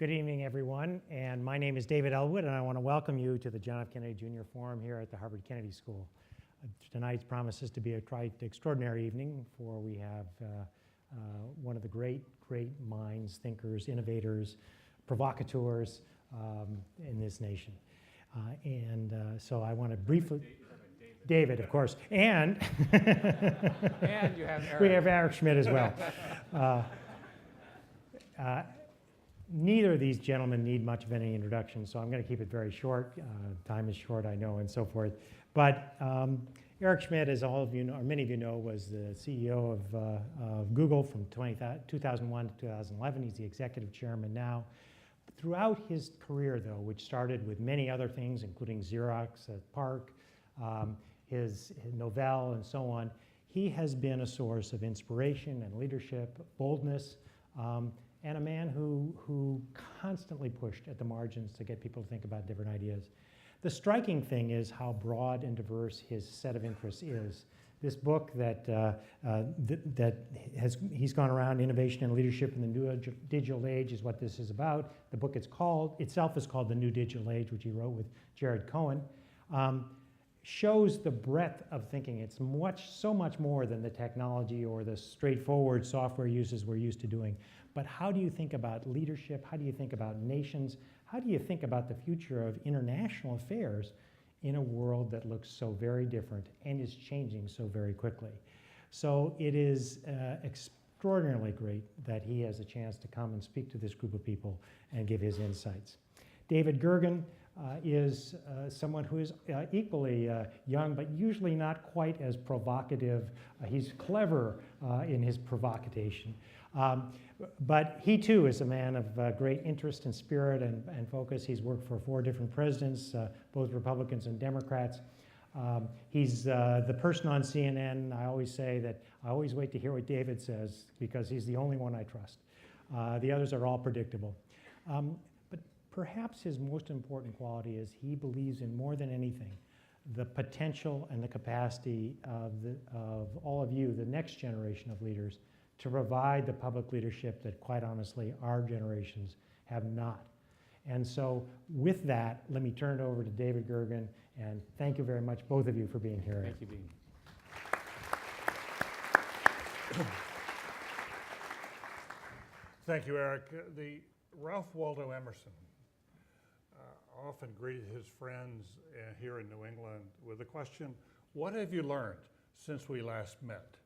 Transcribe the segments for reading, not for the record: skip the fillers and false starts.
Good evening, everyone, and my name is David Elwood, and I want to welcome you to the John F. Kennedy Jr. Forum here at the Harvard Kennedy School. Tonight promises to be a quite extraordinary evening, for we have one of the great minds, thinkers, innovators, provocateurs in this nation. So I want to briefly... David, of course, and... And you have Eric. We have Eric Schmidt as well. Neither of these gentlemen need much of any introduction, so I'm going to keep it very short. Time is short, I know, and so forth. But Eric Schmidt, as all of you know, or many of you know, was the CEO of Google from 2001 to 2011. He's the executive chairman now. Throughout his career, though, which started with many other things, including Xerox at Park, his Novell, and so on, he has been a source of inspiration and leadership, boldness, and a man who constantly pushed at the margins to get people to think about different ideas. The striking thing is how broad and diverse his set of interests is. This book he's gone around, Innovation and Leadership in the New Digital Age, is what this is about. The book itself is called The New Digital Age, which he wrote with Jared Cohen. Shows the breadth of thinking. It's so much more than the technology or the straightforward software uses we're used to doing. But how do you think about leadership? How do you think about nations? How do you think about the future of international affairs in a world that looks so very different and is changing so very quickly? So it is extraordinarily great that he has a chance to come and speak to this group of people and give his insights. David Gergen is someone who is equally young, but usually not quite as provocative. He's clever in his provocation. But he too is a man of great interest and spirit and focus. He's worked for 4 different presidents, both Republicans and Democrats. He's the person on CNN. I always say that I always wait to hear what David says, because he's the only one I trust. The others are all predictable. But perhaps his most important quality is he believes in, more than anything, the potential and the capacity of all of you, the next generation of leaders, to provide the public leadership that, quite honestly, our generations have not. And so with that, let me turn it over to David Gergen, and thank you very much, both of you, for being here. Thank you, Dean. Thank you, Eric. The Ralph Waldo Emerson often greeted his friends here in New England with the question, "What have you learned since we last met?"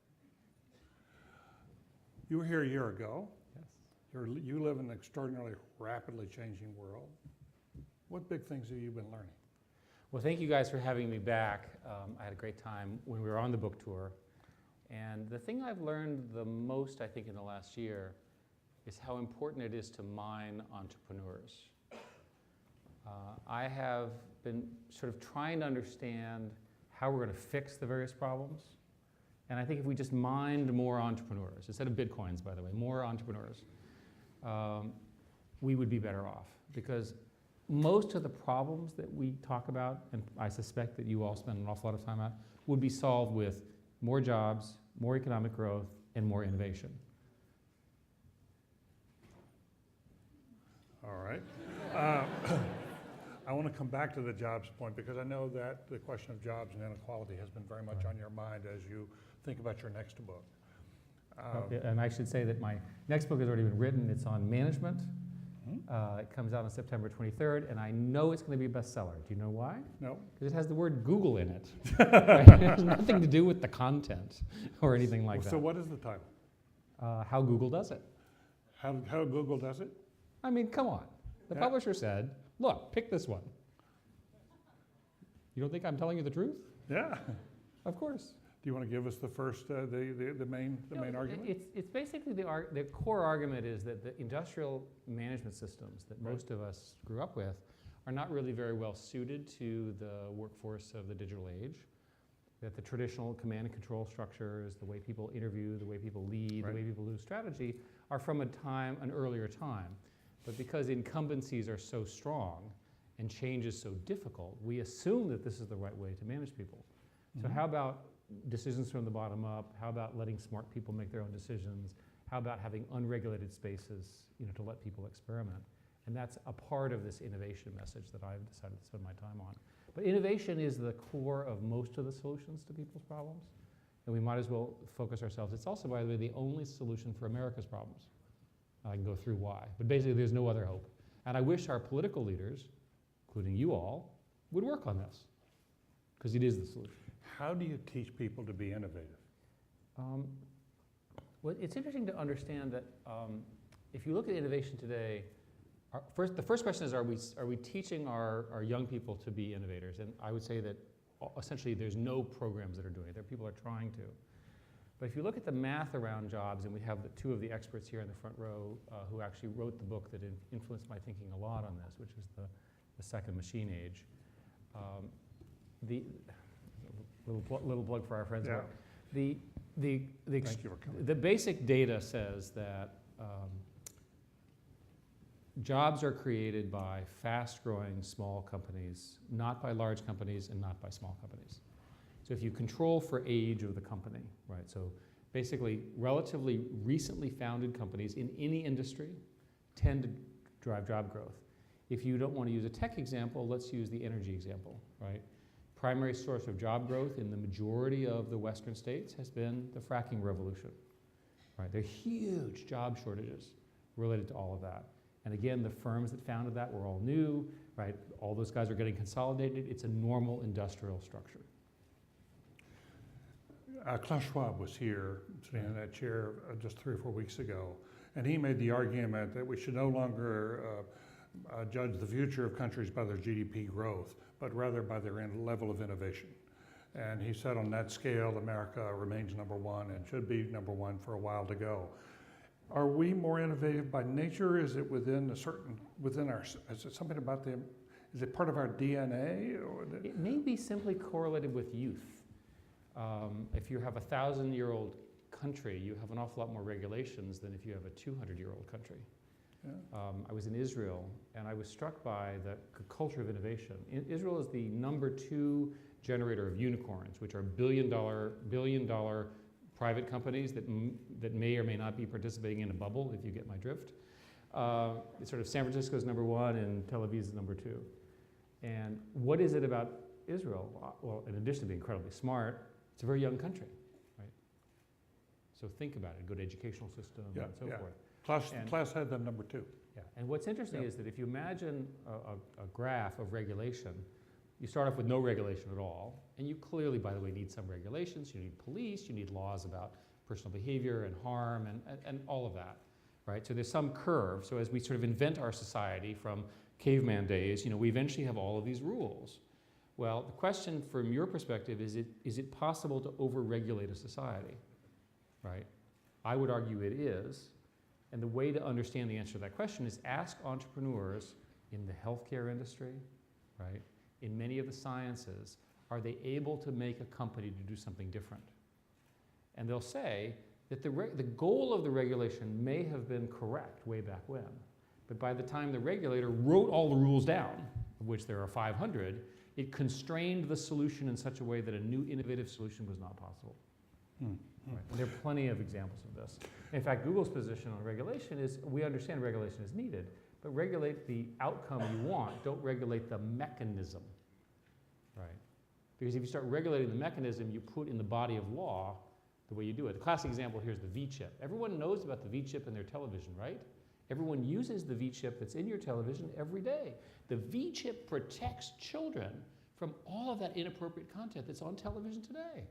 You were here a year ago. Yes. You live in an extraordinarily rapidly changing world. What big things have you been learning? Well, thank you guys for having me back. I had a great time when we were on the book tour. And the thing I've learned the most, I think, in the last year is how important it is to mine entrepreneurs. I have been sort of trying to understand how we're going to fix the various problems. And I think if we just mined more entrepreneurs, instead of bitcoins, by the way, more entrepreneurs, we would be better off. Because most of the problems that we talk about, and I suspect that you all spend an awful lot of time on, would be solved with more jobs, more economic growth, and more innovation. All right. I want to come back to the jobs point, because I know that the question of jobs and inequality has been very much on your mind as you think about your next book. And I should say that my next book has already been written. It's on management. It comes out on September 23rd, and I know it's going to be a bestseller. Do you know why? No. Because it has the word Google in it. It has nothing to do with the content or anything like that. So what is the title? How Google Does It. How Google does it? I mean, come on. The publisher said, look, pick this one. You don't think I'm telling you the truth? Yeah. Of course. Do you want to give us the first, the main argument? It's basically the core argument is that the industrial management systems that most of us grew up with are not really very well suited to the workforce of the digital age. That the traditional command and control structures, the way people interview, the way people lead, the way people do strategy, are from an earlier time. But because incumbencies are so strong and change is so difficult, we assume that this is the right way to manage people. So how about decisions from the bottom up? How about letting smart people make their own decisions? How about having unregulated spaces, to let people experiment? And that's a part of this innovation message that I've decided to spend my time on. But innovation is the core of most of the solutions to people's problems. And we might as well focus ourselves. It's also, by the way, the only solution for America's problems. I can go through why. But basically, there's no other hope. And I wish our political leaders, including you all, would work on this, because it is the solution. How do you teach people to be innovative? Well, it's interesting to understand that if you look at innovation today, the first question is, are we teaching our young people to be innovators? And I would say that essentially there's no programs that are doing it. There are people are trying to. But if you look at the math around jobs, and we have two of the experts here in the front row who actually wrote the book that influenced my thinking a lot on this, which is the Second Machine Age. The little plug for our friends. Yeah. The Thank you for coming. the basic data says that jobs are created by fast-growing small companies, not by large companies and not by small companies. So if you control for age of the company, right? So basically, relatively recently founded companies in any industry tend to drive job growth. If you don't want to use a tech example, let's use the energy example, right? Primary source of job growth in the majority of the Western states has been the fracking revolution, right? There are huge job shortages related to all of that. And again, the firms that founded that were all new, right? All those guys are getting consolidated. It's a normal industrial structure. Klaus Schwab was here, sitting in that chair just 3 or 4 weeks ago, and he made the argument that we should no longer judge the future of countries by their GDP growth, but rather by their level of innovation. And he said on that scale, America remains #1 and should be #1 for a while to go. Are we more innovative by nature? Is it within is it something about is it part of our DNA? Or It may be simply correlated with youth. If you have a 1,000-year-old country, you have an awful lot more regulations than if you have a 200-year-old country. Yeah. I was in Israel, and I was struck by the culture of innovation. Israel is the #2 generator of unicorns, which are billion dollar private companies that may or may not be participating in a bubble, if you get my drift. It's sort of San Francisco is #1 and Tel Aviv is #2. And what is it about Israel? Well, in addition to being incredibly smart, it's a very young country, right? So think about it, good educational system and so forth. Klaus had them #2. Yeah, and what's interesting is that if you imagine a graph of regulation, you start off with no regulation at all, and you clearly, by the way, need some regulations. You need police, you need laws about personal behavior and harm and all of that, right? So there's some curve. So as we sort of invent our society from caveman days, we eventually have all of these rules. Well, the question from your perspective is it possible to over-regulate a society, right? I would argue it is. And the way to understand the answer to that question is ask entrepreneurs in the healthcare industry, right? In many of the sciences, are they able to make a company to do something different? And they'll say that the goal of the regulation may have been correct way back when, but by the time the regulator wrote all the rules down, of which there are 500, it constrained the solution in such a way that a new innovative solution was not possible. Right. And there are plenty of examples of this. In fact, Google's position on regulation is we understand regulation is needed, but regulate the outcome you want, don't regulate the mechanism, right? Because if you start regulating the mechanism, you put in the body of law the way you do it. The classic example here is the V-chip. Everyone knows about the V-chip in their television, right? Everyone uses the V-chip that's in your television every day. The V-chip protects children from all of that inappropriate content that's on television today.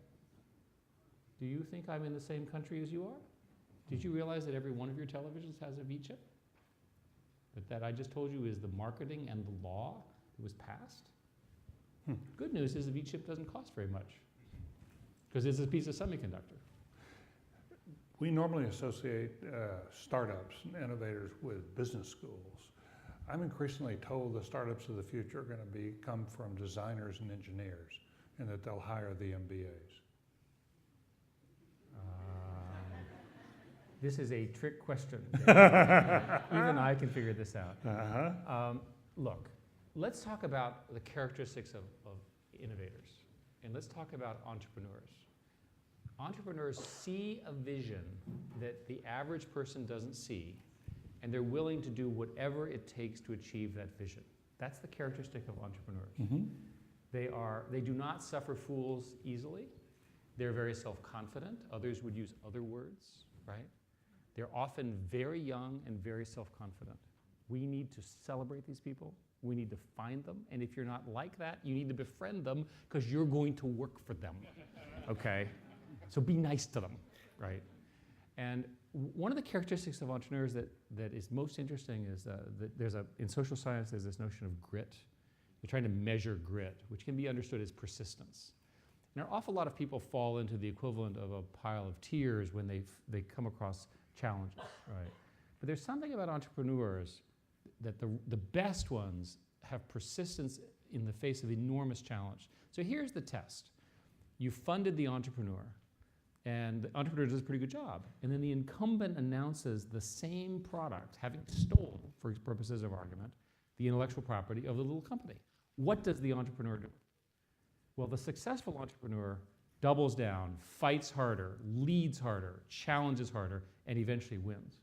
Do you think I'm in the same country as you are? Did you realize that every one of your televisions has a V-chip? That I just told you is the marketing and the law that was passed? Good news is the V-chip doesn't cost very much because it's a piece of semiconductor. We normally associate startups and innovators with business schools. I'm increasingly told the startups of the future are going to come from designers and engineers, and that they'll hire the MBAs. This is a trick question. Even I can figure this out. Look, let's talk about the characteristics of innovators, and let's talk about entrepreneurs. Entrepreneurs see a vision that the average person doesn't see, and they're willing to do whatever it takes to achieve that vision. That's the characteristic of entrepreneurs. Mm-hmm. They do not suffer fools easily. They're very self-confident. Others would use other words, right? They're often very young and very self-confident. We need to celebrate these people. We need to find them. And if you're not like that, you need to befriend them because you're going to work for them, okay? So be nice to them, right? And one of the characteristics of entrepreneurs that is most interesting is that in social science, there's this notion of grit. You're trying to measure grit, which can be understood as persistence. And an awful lot of people fall into the equivalent of a pile of tears when they come across challenges, right? But there's something about entrepreneurs that the best ones have persistence in the face of enormous challenge. So here's the test. You funded the entrepreneur, and the entrepreneur does a pretty good job. And then the incumbent announces the same product, having stolen, for purposes of argument, the intellectual property of the little company. What does the entrepreneur do? Well, the successful entrepreneur doubles down, fights harder, leads harder, challenges harder, and eventually wins.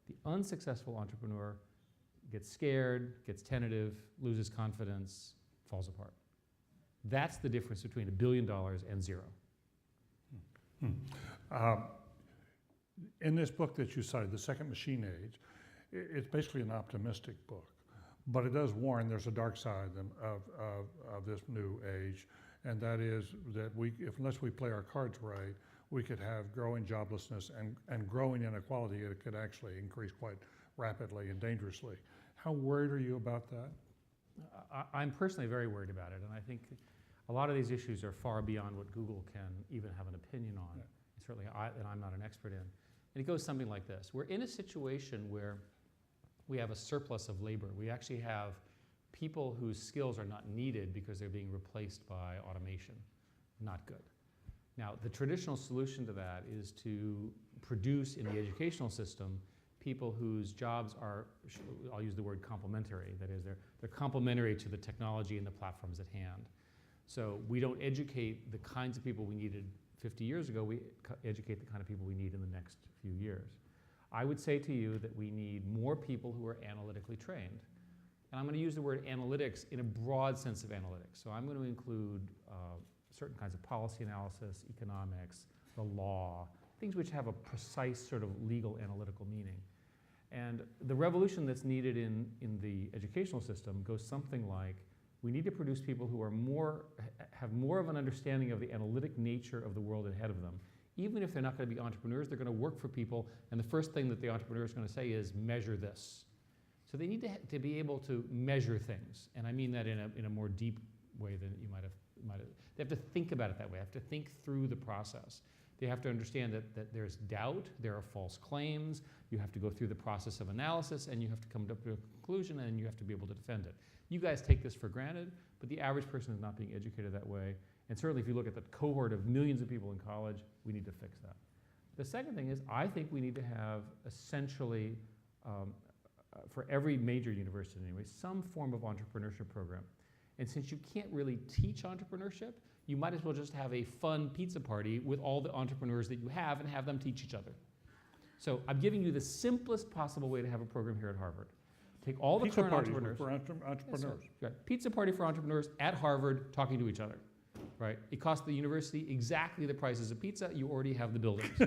The unsuccessful entrepreneur gets scared, gets tentative, loses confidence, falls apart. That's the difference between $1 billion and zero. In this book that you cited, The Second Machine Age, it's basically an optimistic book, but it does warn there's a dark side of this new age, and that is that unless we play our cards right, we could have growing joblessness and growing inequality. It could actually increase quite rapidly and dangerously. How worried are you about that? I'm personally very worried about it, and I think a lot of these issues are far beyond what Google can even have an opinion on. Yeah. Certainly, I'm not an expert in. And it goes something like this. We're in a situation where we have a surplus of labor. We actually have people whose skills are not needed because they're being replaced by automation. Not good. Now, the traditional solution to that is to produce in the educational system people whose jobs are, I'll use the word complementary, that is, they're complementary to the technology and the platforms at hand. So we don't educate the kinds of people we needed 50 years ago, we educate the kind of people we need in the next few years. I would say to you that we need more people who are analytically trained. And I'm going to use the word analytics in a broad sense of analytics. So I'm going to include certain kinds of policy analysis, economics, the law, things which have a precise sort of legal analytical meaning. And the revolution that's needed in the educational system goes something like, we need to produce people who are have more of an understanding of the analytic nature of the world ahead of them. Even if they're not going to be entrepreneurs, they're going to work for people, and the first thing that the entrepreneur is going to say is, measure this. So they need to be able to measure things, and I mean that in a more deep way than you might have. They have to think about it that way. They have to think through the process. They have to understand that there's doubt, there are false claims, you have to go through the process of analysis, and you have to come up to a conclusion, and you have to be able to defend it. You guys take this for granted, but the average person is not being educated that way. And certainly if you look at the cohort of millions of people in college, we need to fix that. The second thing is, I think we need to have essentially, for every major university anyway, some form of entrepreneurship program. And since you can't really teach entrepreneurship, you might as well just have a fun pizza party with all the entrepreneurs that you have and have them teach each other. So I'm giving you the simplest possible way to have a program here at Harvard. Take all the current entrepreneurs. For entrepreneurs. Yes, pizza party for entrepreneurs at Harvard talking to each other. Right? It costs the university exactly the price as a pizza. You already have the buildings.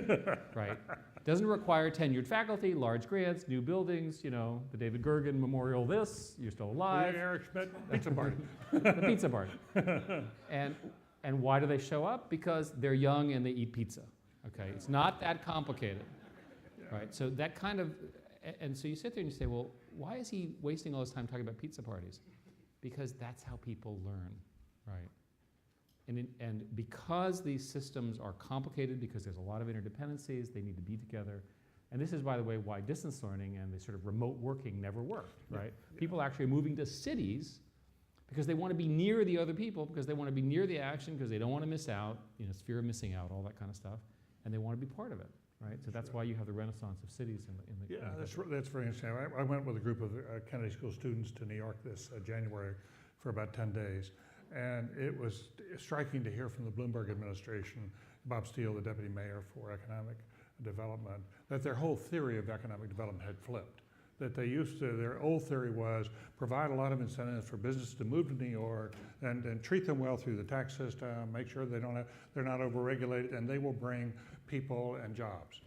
Right? Doesn't require tenured faculty, large grants, new buildings, you know, the David Gergen Memorial this, you're still alive. Eric Schmidt, pizza party. The pizza party. And why do they show up? Because they're young and they eat pizza. Okay? It's not that complicated. Right? So that kind of, and so you sit there and you say, well, why is he wasting all his time talking about pizza parties? Because that's how people learn, right? And because these systems are complicated, because there's a lot of interdependencies, they need to be together. And this is, by the way, why distance learning and the sort of remote working never worked, right? Yeah. People actually are moving to cities because they want to be near the other people, because they want to be near the action, because they don't want to miss out, you know, fear of missing out, all that kind of stuff, and they want to be part of it. Right, so that's why you have the renaissance of cities in the yeah, that's very interesting. I went with a group of Kennedy School students to New York this January for about 10 days, and it was striking to hear from the Bloomberg administration, Bob Steele, the deputy mayor for economic development, that their whole theory of economic development had flipped. That they used to, their old theory was provide a lot of incentives for business to move to New York and treat them well through the tax system, make sure they're not overregulated, and they will bring people and jobs.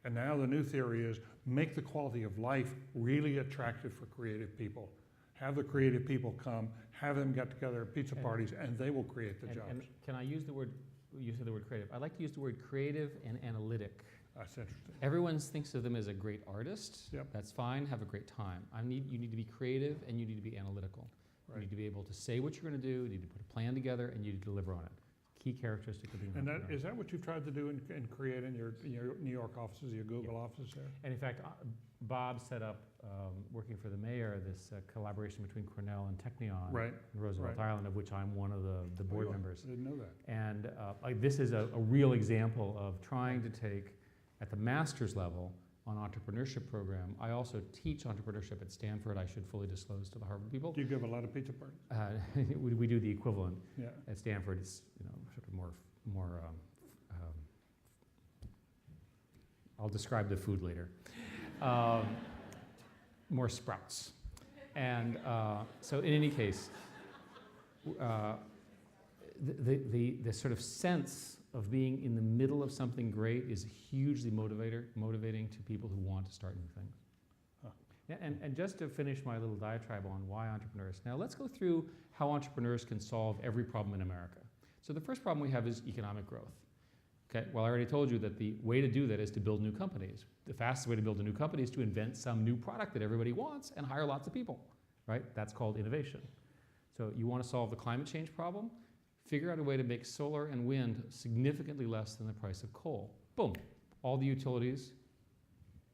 And now the new theory is make the quality of life really attractive for creative people. Have the creative people come, have them get together at pizza parties, and they will create the jobs. And can I use the word, you said the word creative. I'd like to use the word creative and analytic. That's interesting. Everyone thinks of them as a great artist. Yep. That's fine, have a great time. You need to be creative and you need to be analytical. Right. You need to be able to say what you're going to do, you need to put a plan together, and you need to deliver on it. Key characteristic of being an And entrepreneur. is that what you've tried to do in create in your New York offices, your Google offices there? And in fact, Bob set up, working for the mayor, this collaboration between Cornell and Technion Right. in Roosevelt Right. Island, of which I'm one of the board members. I didn't know that. And this is a real example of trying to take, at the master's level, on entrepreneurship program. I also teach entrepreneurship at Stanford. I should fully disclose to the Harvard people. Do you give a lot of pizza parties? We do the equivalent Yeah. at Stanford. It's sort of more. I'll describe the food later. More sprouts, and so in any case, the sort of sense of being in the middle of something great is hugely motivating to people who want to start new things. Huh. And just to finish my little diatribe on why entrepreneurs, now let's go through how entrepreneurs can solve every problem in America. So the first problem we have is economic growth. Okay, well, I already told you that the way to do that is to build new companies. The fastest way to build a new company is to invent some new product that everybody wants and hire lots of people, right? That's called innovation. So you want to solve the climate change problem? Figure out a way to make solar and wind significantly less than the price of coal. Boom. All the utilities,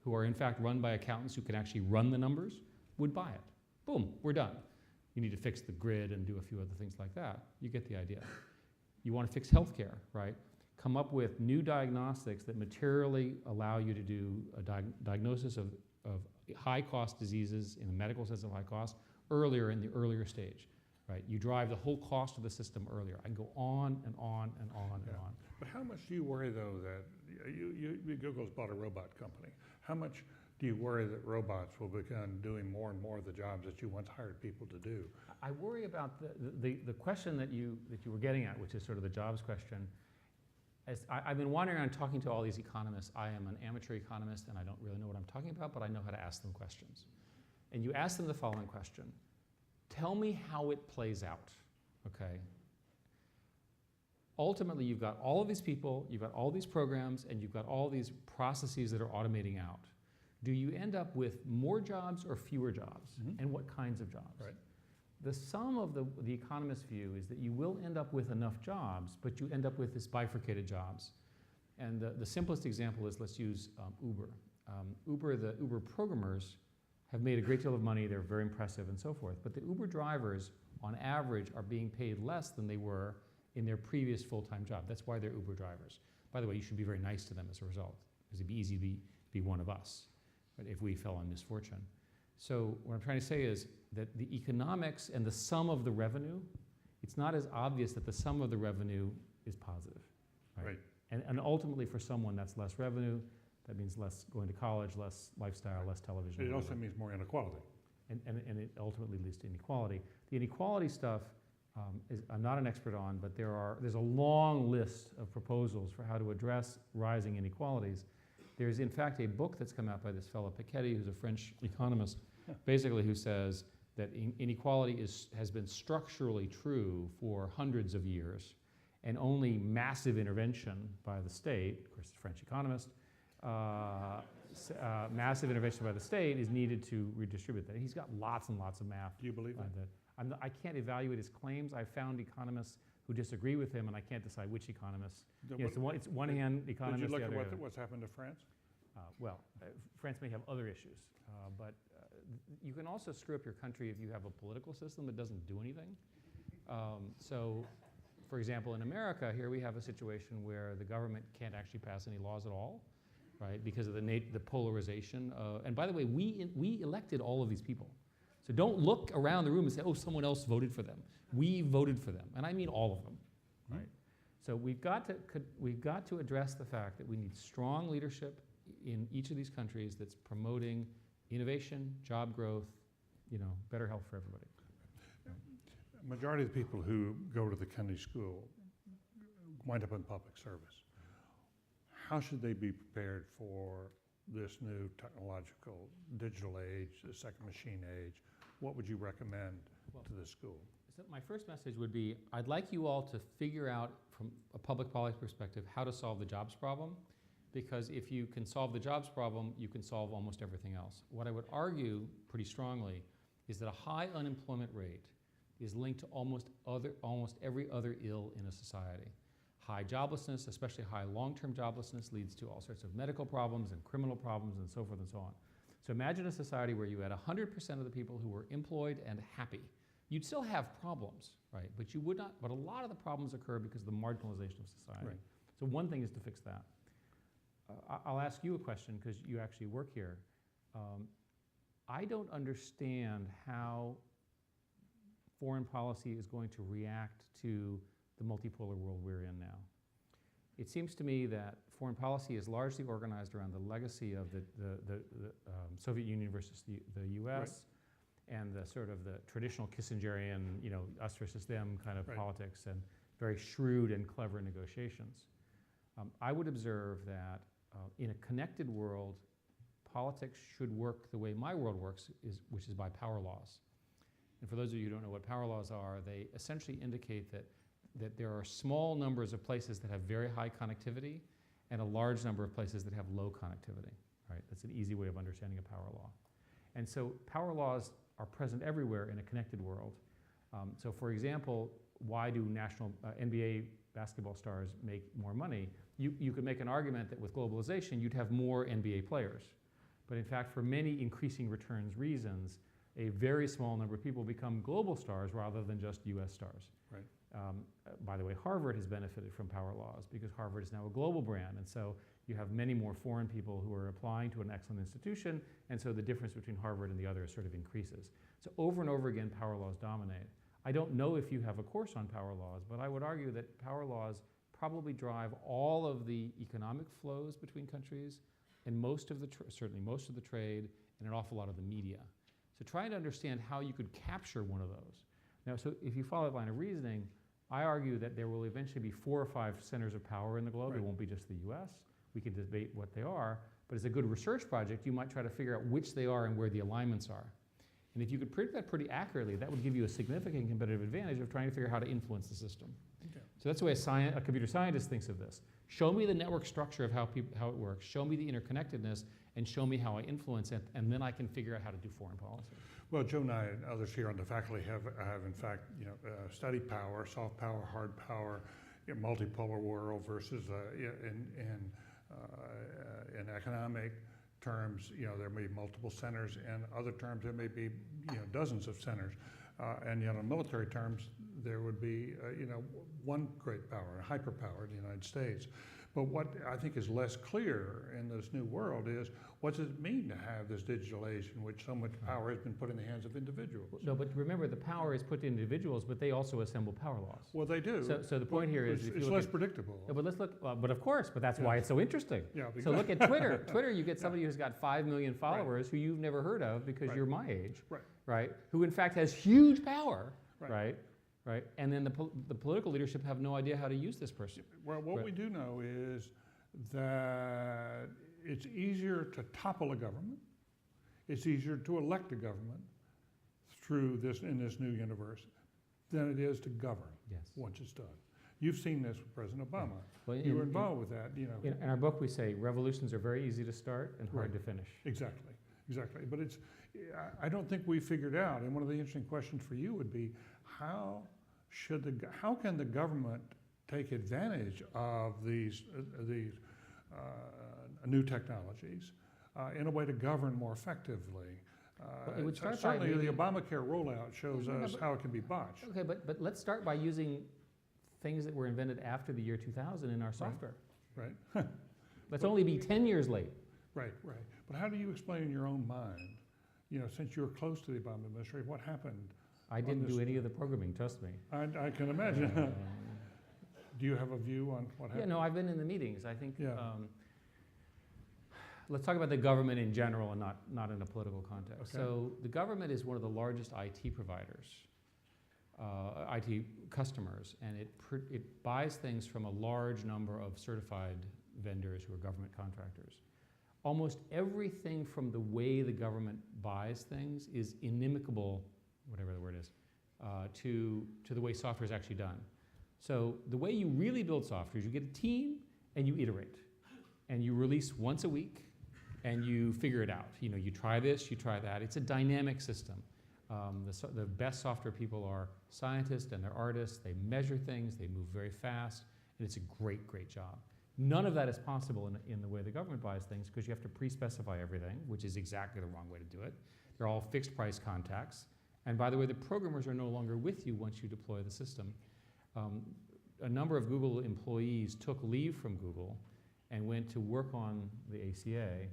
who are in fact run by accountants who can actually run the numbers, would buy it. Boom, we're done. You need to fix the grid and do a few other things like that. You get the idea. You want to fix healthcare, right? Come up with new diagnostics that materially allow you to do a diagnosis of high-cost diseases in the medical sense of high cost earlier in the earlier stage. Right, you drive the whole cost of the system earlier. I can go on and on and on and on. But how much do you worry, though, that Google's bought a robot company? How much do you worry that robots will begin doing more and more of the jobs that you once hired people to do? I worry about the question that you were getting at, which is sort of the jobs question. I've been wandering around talking to all these economists. I am an amateur economist, and I don't really know what I'm talking about, but I know how to ask them questions. And you ask them the following question. Tell me how it plays out, okay? Ultimately, you've got all of these people, you've got all these programs, and you've got all these processes that are automating out. Do you end up with more jobs or fewer jobs? Mm-hmm. And what kinds of jobs? Right. The sum of the economist's view is that you will end up with enough jobs, but you end up with this bifurcated jobs. And the simplest example is, let's use Uber. The Uber programmers have made a great deal of money, they're very impressive and so forth, but the Uber drivers, on average, are being paid less than they were in their previous full-time job. That's why they're Uber drivers. By the way, you should be very nice to them as a result, because it'd be easy to be one of us, right, if we fell on misfortune. So what I'm trying to say is that the economics and the sum of the revenue, it's not as obvious that the sum of the revenue is positive. Right? And ultimately, for someone, that's less revenue. That means less going to college, less lifestyle, less television. It also means more inequality. And it ultimately leads to inequality. The inequality stuff, I'm not an expert on, but there's a long list of proposals for how to address rising inequalities. There's in fact a book that's come out by this fellow Piketty, who's a French economist, basically who says that inequality has been structurally true for hundreds of years, and only massive intervention by the state, of course, a French economist, massive intervention by the state is needed to redistribute that. He's got lots and lots of math. Do you believe that? I can't evaluate his claims. I've found economists who disagree with him, and I can't decide which economists. It's one hand economist. Did you look the at other what's happened to France? France may have other issues, but you can also screw up your country if you have a political system that doesn't do anything. So, for example, in America, here we have a situation where the government can't actually pass any laws at all, right, because of the polarization. And by the way, we elected all of these people. So don't look around the room and say, oh, someone else voted for them. We voted for them, and I mean all of them, right? So we've got to address the fact that we need strong leadership in each of these countries that's promoting innovation, job growth, better health for everybody. Majority of the people who go to the Kennedy School wind up in public service. How should they be prepared for this new technological digital age, the second machine age? What would you recommend to the school? So my first message would be, I'd like you all to figure out from a public policy perspective how to solve the jobs problem, because if you can solve the jobs problem, you can solve almost everything else. What I would argue pretty strongly is that a high unemployment rate is linked to almost every other ill in a society. High joblessness, especially high long-term joblessness, leads to all sorts of medical problems and criminal problems and so forth and so on. So imagine a society where you had 100% of the people who were employed and happy. You'd still have problems, right? But you would not. But a lot of the problems occur because of the marginalization of society. Right. So one thing is to fix that. I'll ask you a question because you actually work here. I don't understand how foreign policy is going to react to the multipolar world we're in now. It seems to me that foreign policy is largely organized around the legacy of the Soviet Union versus the US, right, and the sort of the traditional Kissingerian, us versus them kind of right, politics and very shrewd and clever negotiations. I would observe that in a connected world, politics should work the way my world works, which is by power laws. And for those of you who don't know what power laws are, they essentially indicate that there are small numbers of places that have very high connectivity and a large number of places that have low connectivity, right? That's an easy way of understanding a power law. And so power laws are present everywhere in a connected world. So for example, why do national NBA basketball stars make more money? You could make an argument that with globalization, you'd have more NBA players. But in fact, for many increasing returns reasons, a very small number of people become global stars rather than just US stars. Right. By the way, Harvard has benefited from power laws because Harvard is now a global brand. And so you have many more foreign people who are applying to an excellent institution. And so the difference between Harvard and the others sort of increases. So over and over again, power laws dominate. I don't know if you have a course on power laws, but I would argue that power laws probably drive all of the economic flows between countries and certainly most of the trade and an awful lot of the media. So trying to understand how you could capture one of those. Now, so if you follow that line of reasoning, I argue that there will eventually be 4 or 5 centers of power in the globe. Right. It won't be just the US. We can debate what they are, but as a good research project, you might try to figure out which they are and where the alignments are. And if you could predict that pretty accurately, that would give you a significant competitive advantage of trying to figure out how to influence the system. Okay. So that's the way a computer scientist thinks of this. Show me the network structure of how it works, show me the interconnectedness, and show me how I influence it, and then I can figure out how to do foreign policy. Well, Joe and I and others here on the faculty have in fact, studied power, soft power, hard power, multipolar world versus in economic terms, there may be multiple centers, and other terms there may be, dozens of centers, and in military terms there would be, one great power, a hyperpower in the United States. But what I think is less clear in this new world is, what does it mean to have this digital age in which so much power has been put in the hands of individuals? No, but remember, the power is put in individuals, but they also assemble power laws. Well, they do. So the point here is, it's less predictable. No, but let's look. But of course, but that's why it's so interesting. Yeah, so look at Twitter. Twitter, you get somebody who's got 5 million followers who you've never heard of because you're my age, right? Who in fact has huge power, right? And then the political leadership have no idea how to use this person. Well, what we do know is that it's easier to topple a government. It's easier to elect a government in this new universe than it is to govern once it's done. You've seen this with President Obama. Well, you were involved with that. In our book, we say revolutions are very easy to start and hard to finish. Exactly. But I don't think we figured out. And one of the interesting questions for you would be, how can the government take advantage of these new technologies in a way to govern more effectively? It would start certainly the Obamacare rollout shows us how it can be botched. Okay, but let's start by using things that were invented after the year 2000 in our software. Right. Let's only be 10 years late. Right. But how do you explain in your own mind, since you were close to the Obama administration, what happened? I didn't do any of the programming, trust me. I can imagine. Do you have a view on what Yeah, happened? no, I've been in the meetings. I think, Yeah. let's talk about the government in general and not in a political context. Okay. So the government is one of the largest IT providers, IT customers, and it buys things from a large number of certified vendors who are government contractors. Almost everything from the way the government buys things is inimical, whatever the word is, to the way software is actually done. So the way you really build software is you get a team and you iterate. And you release once a week and you figure it out. You know, you try this, you try that. It's a dynamic system. The best software people are scientists and they're artists. They measure things, they move very fast, and it's a great, great job. None of that is possible in the way the government buys things because you have to pre-specify everything, which is exactly the wrong way to do it. They're all fixed price contracts. And by the way, the programmers are no longer with you once you deploy the system. A number of Google employees took leave from Google and went to work on the ACA.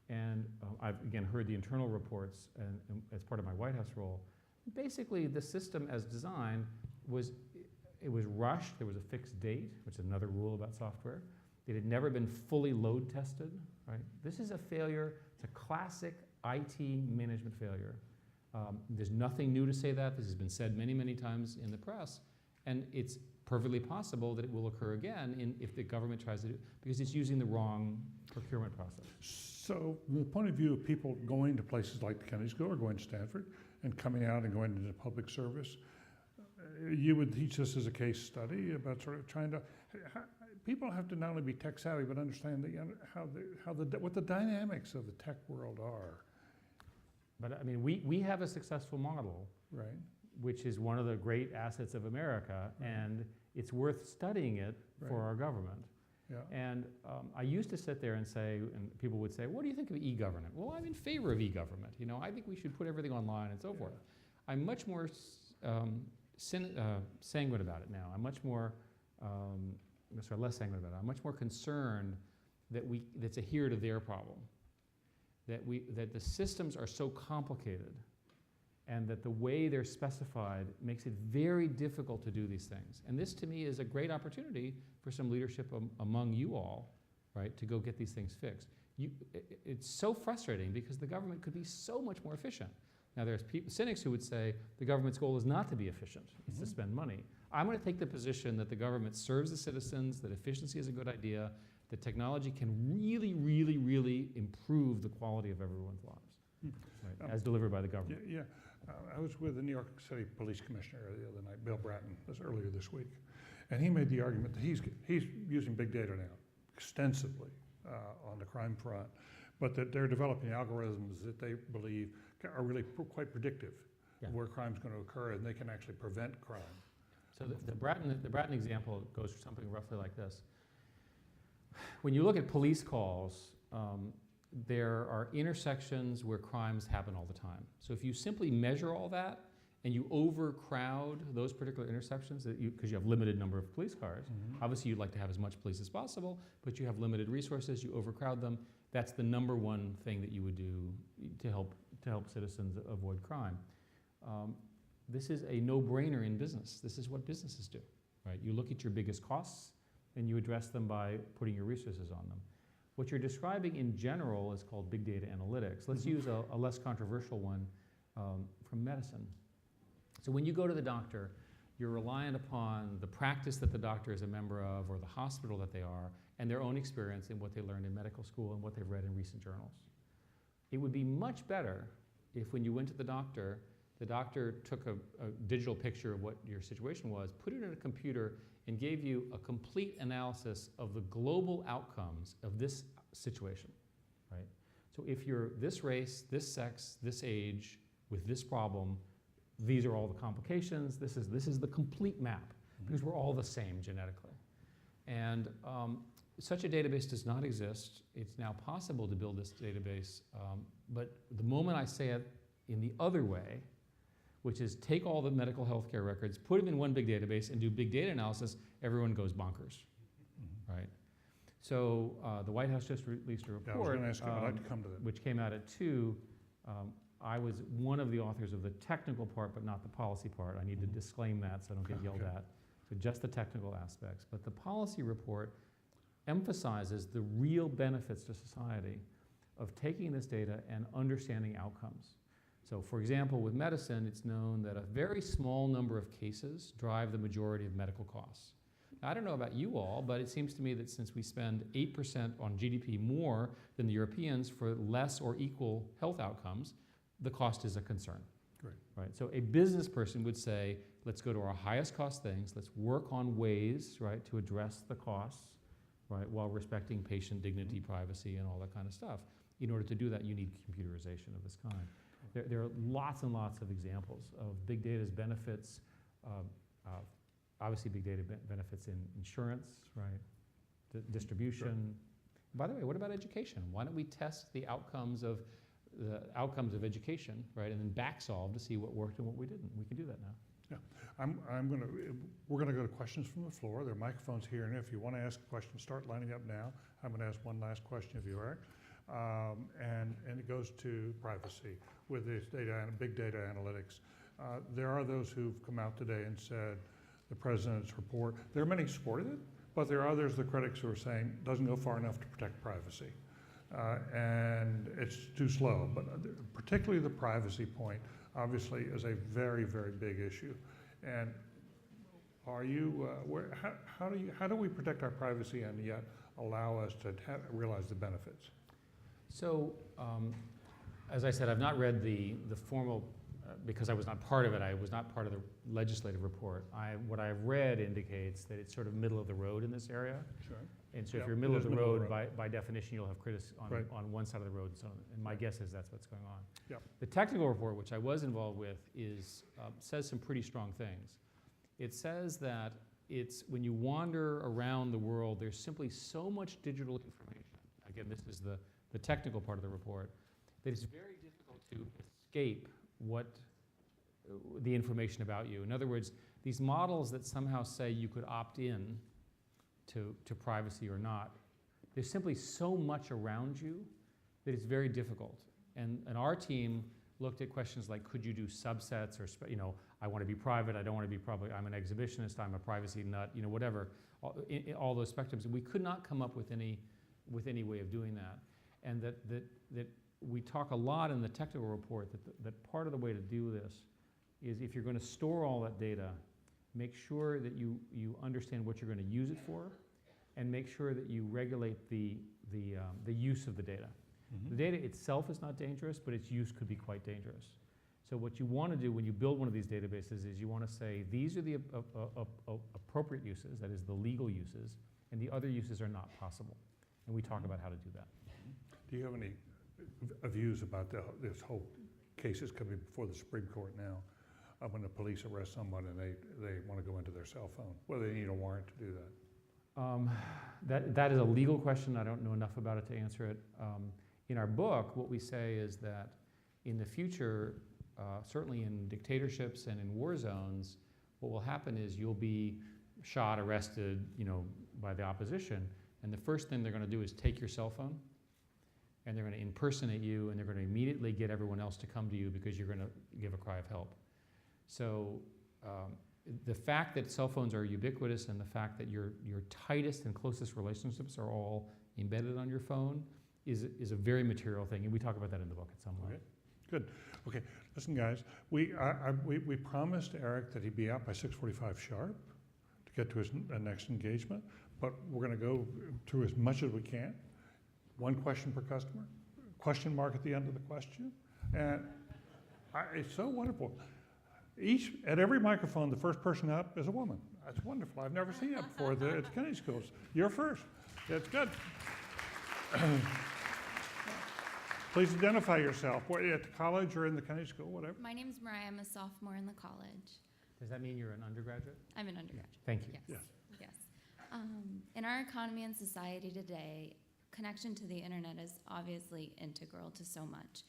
And I've, again, heard the internal reports and as part of my White House role. Basically, the system as designed was rushed. There was a fixed date, which is another rule about software. It had never been fully load tested, right? This is a failure. It's a classic IT management failure. There's nothing new to say that. This has been said many, many times in the press. And it's perfectly possible that it will occur again if the government tries to do it, because it's using the wrong procurement process. So from the point of view of people going to places like the Kennedy School or going to Stanford and coming out and going into public service, you would teach this as a case study about sort of trying to, people have to not only be tech savvy, but understand what the dynamics of the tech world are. But I mean, we have a successful model, Right. which is one of the great assets of America, and it's worth studying it for our government. Yeah. And I used to sit there and say, and people would say, what do you think of e-government? Well, I'm in favor of e-government. You know, I think we should put everything online and so forth. I'm much more sanguine about it now. I'm much more, less sanguine about it. I'm much more concerned that that's a here to there problem. That the systems are so complicated and that the way they're specified makes it very difficult to do these things. And this, to me, is a great opportunity for some leadership among you all, right, to go get these things fixed. It's so frustrating because the government could be so much more efficient. Now, there's cynics who would say the government's goal is not to be efficient, it's to spend money. I'm going to take the position that the government serves the citizens, that efficiency is a good idea, that technology can really, really, really improve the quality of everyone's lives, right, as delivered by the government. Yeah. I was with the New York City Police Commissioner the other night, Bill Bratton, earlier this week, and he made the argument that he's using big data now extensively on the crime front, but that they're developing algorithms that they believe are really quite predictive of where crime's going to occur, and they can actually prevent crime. So the Bratton example goes for something roughly like this. When you look at police calls, there are intersections where crimes happen all the time. So if you simply measure all that and you overcrowd those particular intersections, because you have limited number of police cars, obviously you'd like to have as much police as possible, but you have limited resources, you overcrowd them, that's the number one thing that you would do to help citizens avoid crime. This is a no-brainer in business. This is what businesses do, right? You look at your biggest costs and you address them by putting your resources on them. What you're describing in general is called big data analytics. Let's use a less controversial one from medicine. So when you go to the doctor, you're reliant upon the practice that the doctor is a member of or the hospital that they are and their own experience and what they learned in medical school and what they've read in recent journals. It would be much better if when you went to the doctor took a digital picture of what your situation was, put it in a computer, and gave you a complete analysis of the global outcomes of this situation, right? So if you're this race, this sex, this age, with this problem, these are all the complications, this is the complete map, because we're all the same genetically. And such a database does not exist. It's now possible to build this database, but the moment I say it in the other way, which is take all the medical health care records, put them in one big database, and do big data analysis, everyone goes bonkers, right? So the White House just released a report, I was going to ask you, I'd like to come to that. which came out at 2. I was one of the authors of the technical part, but not the policy part. I need to disclaim that so I don't get yelled at. so just the technical aspects. But the policy report emphasizes the real benefits to society of taking this data and understanding outcomes. So for example, with medicine, it's known that a very small number of cases drive the majority of medical costs. Now, I don't know about you all, but it seems to me that since we spend 8% on GDP more than the Europeans for less or equal health outcomes, the cost is a concern. Right? So a business person would say, let's go to our highest cost things, let's work on ways, right, to address the costs, right, while respecting patient dignity, privacy, and all that kind of stuff. In order to do that, you need computerization of this kind. There are lots and lots of examples of big data's benefits. Obviously, big data benefits in insurance, right? Distribution. Sure. By the way, what about education? Why don't we test the outcomes of education, right, and then back solve to see what worked and what we didn't? We can do that now. Yeah, we're gonna go to questions from the floor. There are microphones here, and if you want to ask a question, start lining up now. I'm going to ask one last question of you, Eric. And it goes to privacy with this data and big data analytics. There are those who've come out today and said the president's report, there are many who supported it, but there are others, the critics, who are saying it doesn't go far enough to protect privacy. And it's too slow, but particularly the privacy point, obviously, is a very, very big issue. And are you, how do we protect our privacy and yet allow us to realize the benefits? So, as I said, I've not read the formal, because I was not part of it, I was not part of the legislative report. What I've read indicates that it's sort of middle of the road in this area. Sure. And so if you're middle of the road, by definition, you'll have critics on one side of the road. And my guess is that's what's going on. Yep. The technical report, which I was involved with, says some pretty strong things. It says that when you wander around the world, there's simply so much digital information. Again, this is the technical part of the report, that it's very difficult to escape the information about you. In other words, these models that somehow say you could opt in to privacy or not, there's simply so much around you that it's very difficult. And our team looked at questions like, could you do subsets, or I want to be private, I don't want to be public, I'm an exhibitionist, I'm a privacy nut, whatever, all those spectrums. And we could not come up with any way of doing that. And that we talk a lot in the technical report that part of the way to do this is, if you're going to store all that data, make sure that you understand what you're going to use it for, and make sure that you regulate the use of the data. Mm-hmm. The data itself is not dangerous, but its use could be quite dangerous. So what you want to do when you build one of these databases is you want to say, these are the appropriate uses, that is the legal uses, and the other uses are not possible. And we talk about how to do that. Do you have any views about this whole case is coming before the Supreme Court now? When the police arrest someone and they want to go into their cell phone, whether they need a warrant to do that? That is a legal question. I don't know enough about it to answer it. In our book, what we say is that in the future, certainly in dictatorships and in war zones, what will happen is you'll be shot, arrested, by the opposition, and the first thing they're going to do is take your cell phone, and they're going to impersonate you, and they're going to immediately get everyone else to come to you because you're going to give a cry of help. So the fact that cell phones are ubiquitous, and the fact that your tightest and closest relationships are all embedded on your phone is a very material thing, and we talk about that in the book at some level. Okay. Good. Okay, listen, guys. We promised Eric that he'd be out by 6:45 sharp to get to his next engagement, but we're going to go through as much as we can. One question per customer, question mark at the end of the question, and it's so wonderful. At every microphone, the first person up is a woman. That's wonderful. I've never seen that before at the Kennedy schools. You're first. That's good. Please identify yourself. At the college or in the Kennedy school, whatever. My name's Mariah. I'm a sophomore in the college. Does that mean you're an undergraduate? I'm an undergraduate. Thank you. Yes. Yes. In our economy and society today, connection to the internet is obviously integral to so much.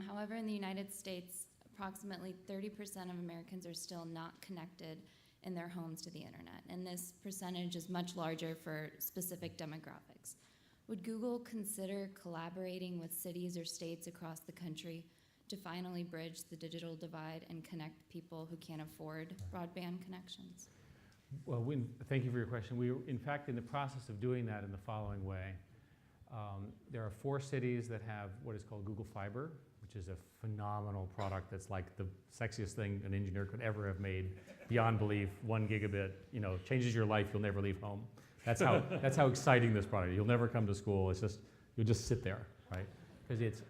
However, in the United States, approximately 30% of Americans are still not connected in their homes to the internet, and this percentage is much larger for specific demographics. Would Google consider collaborating with cities or states across the country to finally bridge the digital divide and connect people who can't afford broadband connections? Well, thank you for your question. We are, in fact, in the process of doing that in the following way. There are 4 cities that have what is called Google Fiber, which is a phenomenal product that's like the sexiest thing an engineer could ever have made, beyond belief. 1 gigabit, changes your life. You'll never leave home. That's how exciting this product is. You'll never come to school. It's just you'll just sit there, right? Because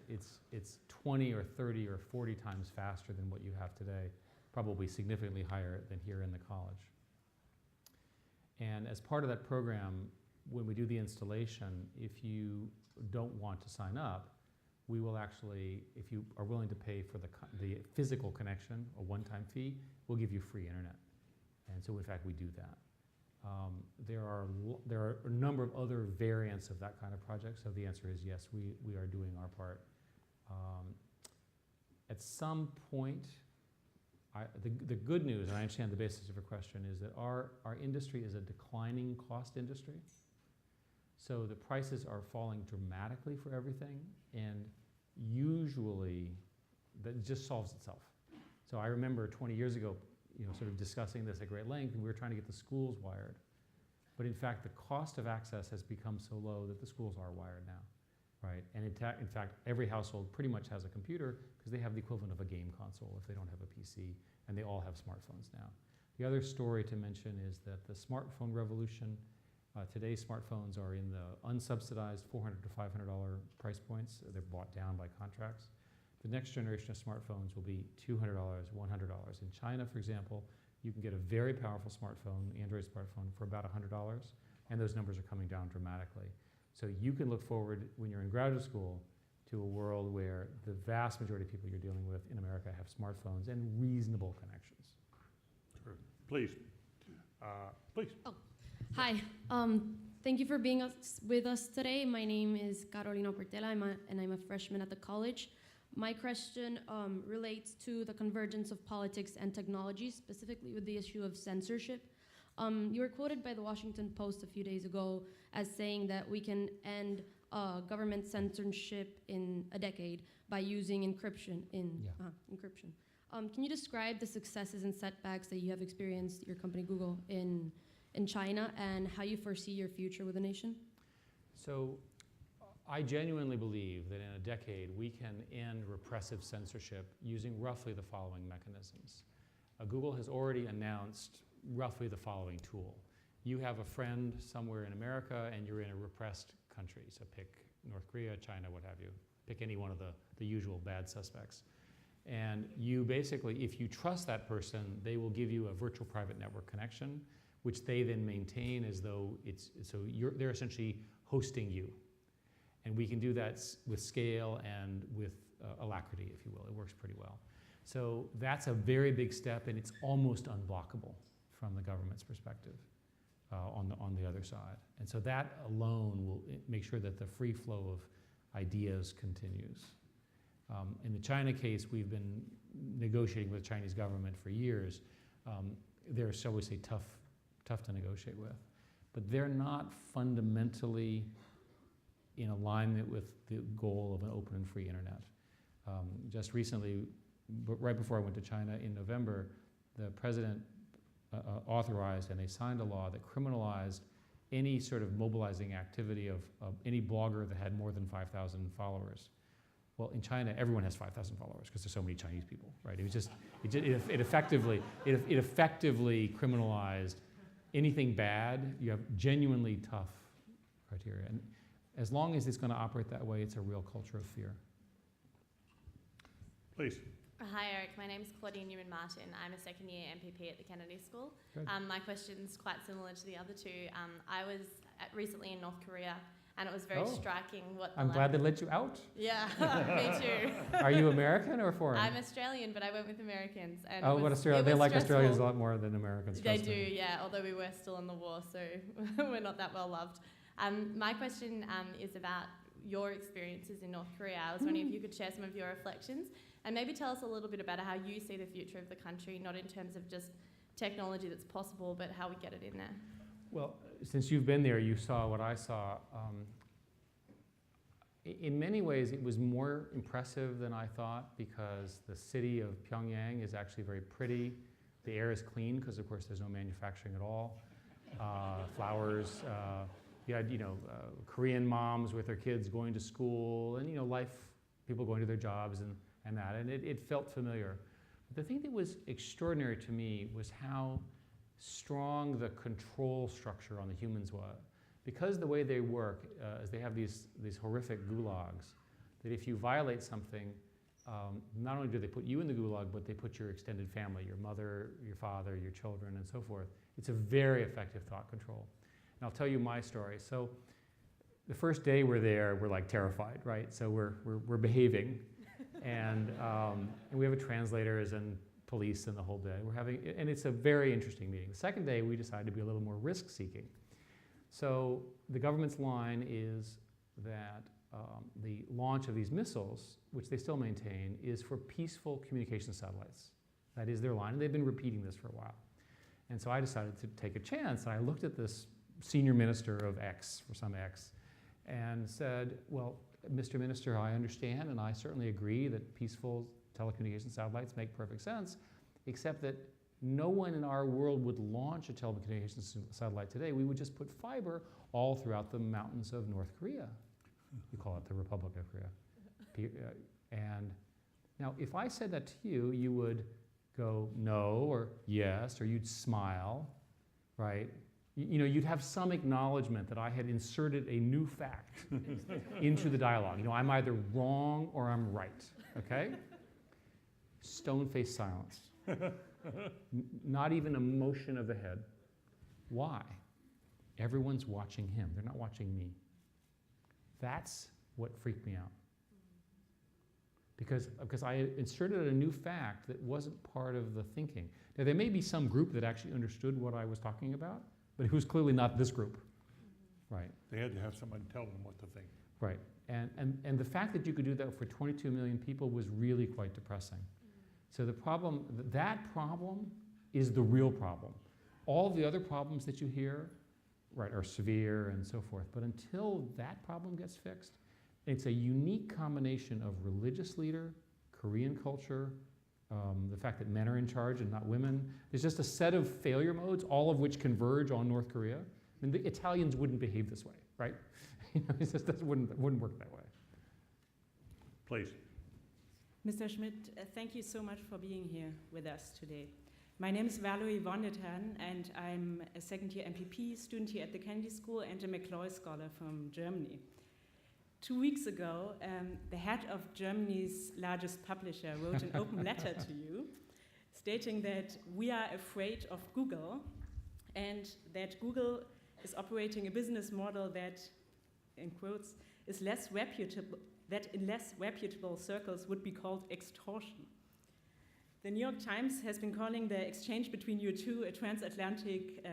it's 20 or 30 or 40 times faster than what you have today, probably significantly higher than here in the college. And as part of that program, when we do the installation, if you don't want to sign up, we will actually, if you are willing to pay for the physical connection, a one-time fee, we'll give you free internet. And so, in fact, we do that. There are a number of other variants of that kind of project, so the answer is yes, we are doing our part. At some point, the good news, and I understand the basis of your question, is that our industry is a declining cost industry. So the prices are falling dramatically for everything, and usually that just solves itself. So I remember 20 years ago, sort of discussing this at great length, and we were trying to get the schools wired. But in fact, the cost of access has become so low that the schools are wired now, right? And in fact, every household pretty much has a computer because they have the equivalent of a game console if they don't have a PC, and they all have smartphones now. The other story to mention is that the smartphone revolution, today's smartphones are in the unsubsidized $400 to $500 price points. They're bought down by contracts. The next generation of smartphones will be $200, $100. In China, for example, you can get a very powerful smartphone, Android smartphone, for about $100, and those numbers are coming down dramatically. So you can look forward, when you're in graduate school, to a world where the vast majority of people you're dealing with in America have smartphones and reasonable connections. Sure. Please. Please. Oh. Hi. Thank you for being with us today. My name is Carolina Portela, and I'm a freshman at the college. My question relates to the convergence of politics and technology, specifically with the issue of censorship. You were quoted by the Washington Post a few days ago as saying that we can end government censorship in a decade by using encryption. Encryption. Can you describe the successes and setbacks that you have experienced, your company Google, in China, and how you foresee your future with the nation? So I genuinely believe that in a decade we can end repressive censorship using roughly the following mechanisms. Google has already announced roughly the following tool. You have a friend somewhere in America and you're in a repressed country, so pick North Korea, China, what have you. Pick any one of the usual bad suspects. And you basically, if you trust that person, they will give you a virtual private network connection, which they then maintain as though they're essentially hosting you. And we can do that with scale and with alacrity, if you will. It works pretty well. So that's a very big step, and it's almost unblockable from the government's perspective on the other side. And so that alone will make sure that the free flow of ideas continues. In the China case, we've been negotiating with the Chinese government for years. They're, shall we say, tough to negotiate with. But they're not fundamentally in alignment with the goal of an open and free internet. Just recently, right before I went to China in November, the president authorized and they signed a law that criminalized any sort of mobilizing activity of any blogger that had more than 5,000 followers. Well, in China, everyone has 5,000 followers because there's so many Chinese people, right? It effectively criminalized anything bad. You have genuinely tough criteria. And as long as it's going to operate that way, it's a real culture of fear. Please. Hi, Eric. My name's Claudine Newman-Martin. I'm a second-year MPP at the Kennedy School. My question's quite similar to the other two. I was recently in North Korea, and it was very striking what I'm glad they let you out. Yeah, me too. Are you American or foreign? I'm Australian, but I went with Americans. And but Australia, they like stressful. Australians a lot more than Americans. They do, yeah, although we were still in the war, so we're not that well loved. My question is about your experiences in North Korea. I was wondering if you could share some of your reflections and maybe tell us a little bit about how you see the future of the country, not in terms of just technology that's possible, but how we get it in there. Well, since you've been there, you saw what I saw. In many ways, it was more impressive than I thought because the city of Pyongyang is actually very pretty. The air is clean because, of course, there's no manufacturing at all. Flowers. You had, Korean moms with their kids going to school, and life, people going to their jobs and that, and it felt familiar. But the thing that was extraordinary to me was how strong the control structure on the humans was. Because the way they work is they have these horrific gulags, that if you violate something, not only do they put you in the gulag, but they put your extended family, your mother, your father, your children, and so forth. It's a very effective thought control. And I'll tell you my story. So the first day we're there, we're like terrified, right? So we're behaving, and we have a translators and police and the whole day. And it's a very interesting meeting. The second day, we decided to be a little more risk-seeking. So the government's line is that the launch of these missiles, which they still maintain, is for peaceful communication satellites. That is their line, and they've been repeating this for a while. And so I decided to take a chance, and I looked at this senior minister of X, for some X, and said, well, Mr. Minister, I understand, and I certainly agree that peaceful telecommunication satellites make perfect sense, except that no one in our world would launch a telecommunications satellite today. We would just put fiber all throughout the mountains of North Korea. You call it the Republic of Korea. And now, if I said that to you, you would go no or yes, or you'd smile, right? You'd have some acknowledgement that I had inserted a new fact into the dialogue. I'm either wrong or I'm right, okay? Stone-faced silence. Not even a motion of the head. Why? Everyone's watching him. They're not watching me. That's what freaked me out. Because I inserted a new fact that wasn't part of the thinking. Now, there may be some group that actually understood what I was talking about, but it was clearly not this group. Right. They had to have someone tell them what to think. Right. And the fact that you could do that for 22 million people was really quite depressing. So that problem is the real problem. All the other problems that you hear, right, are severe and so forth. But until that problem gets fixed, it's a unique combination of religious leader, Korean culture, the fact that men are in charge and not women. There's just a set of failure modes, all of which converge on North Korea. I mean, the Italians wouldn't behave this way, right? It just wouldn't work that way. Please. Mr. Schmidt, thank you so much for being here with us today. My name is Valerie Wondertan, and I'm a second-year MPP student here at the Kennedy School and a McCloy Scholar from Germany. 2 weeks ago, the head of Germany's largest publisher wrote an open letter to you, stating that we are afraid of Google, and that Google is operating a business model that, in quotes, is less reputable, that in less reputable circles would be called extortion. The New York Times has been calling the exchange between you two a transatlantic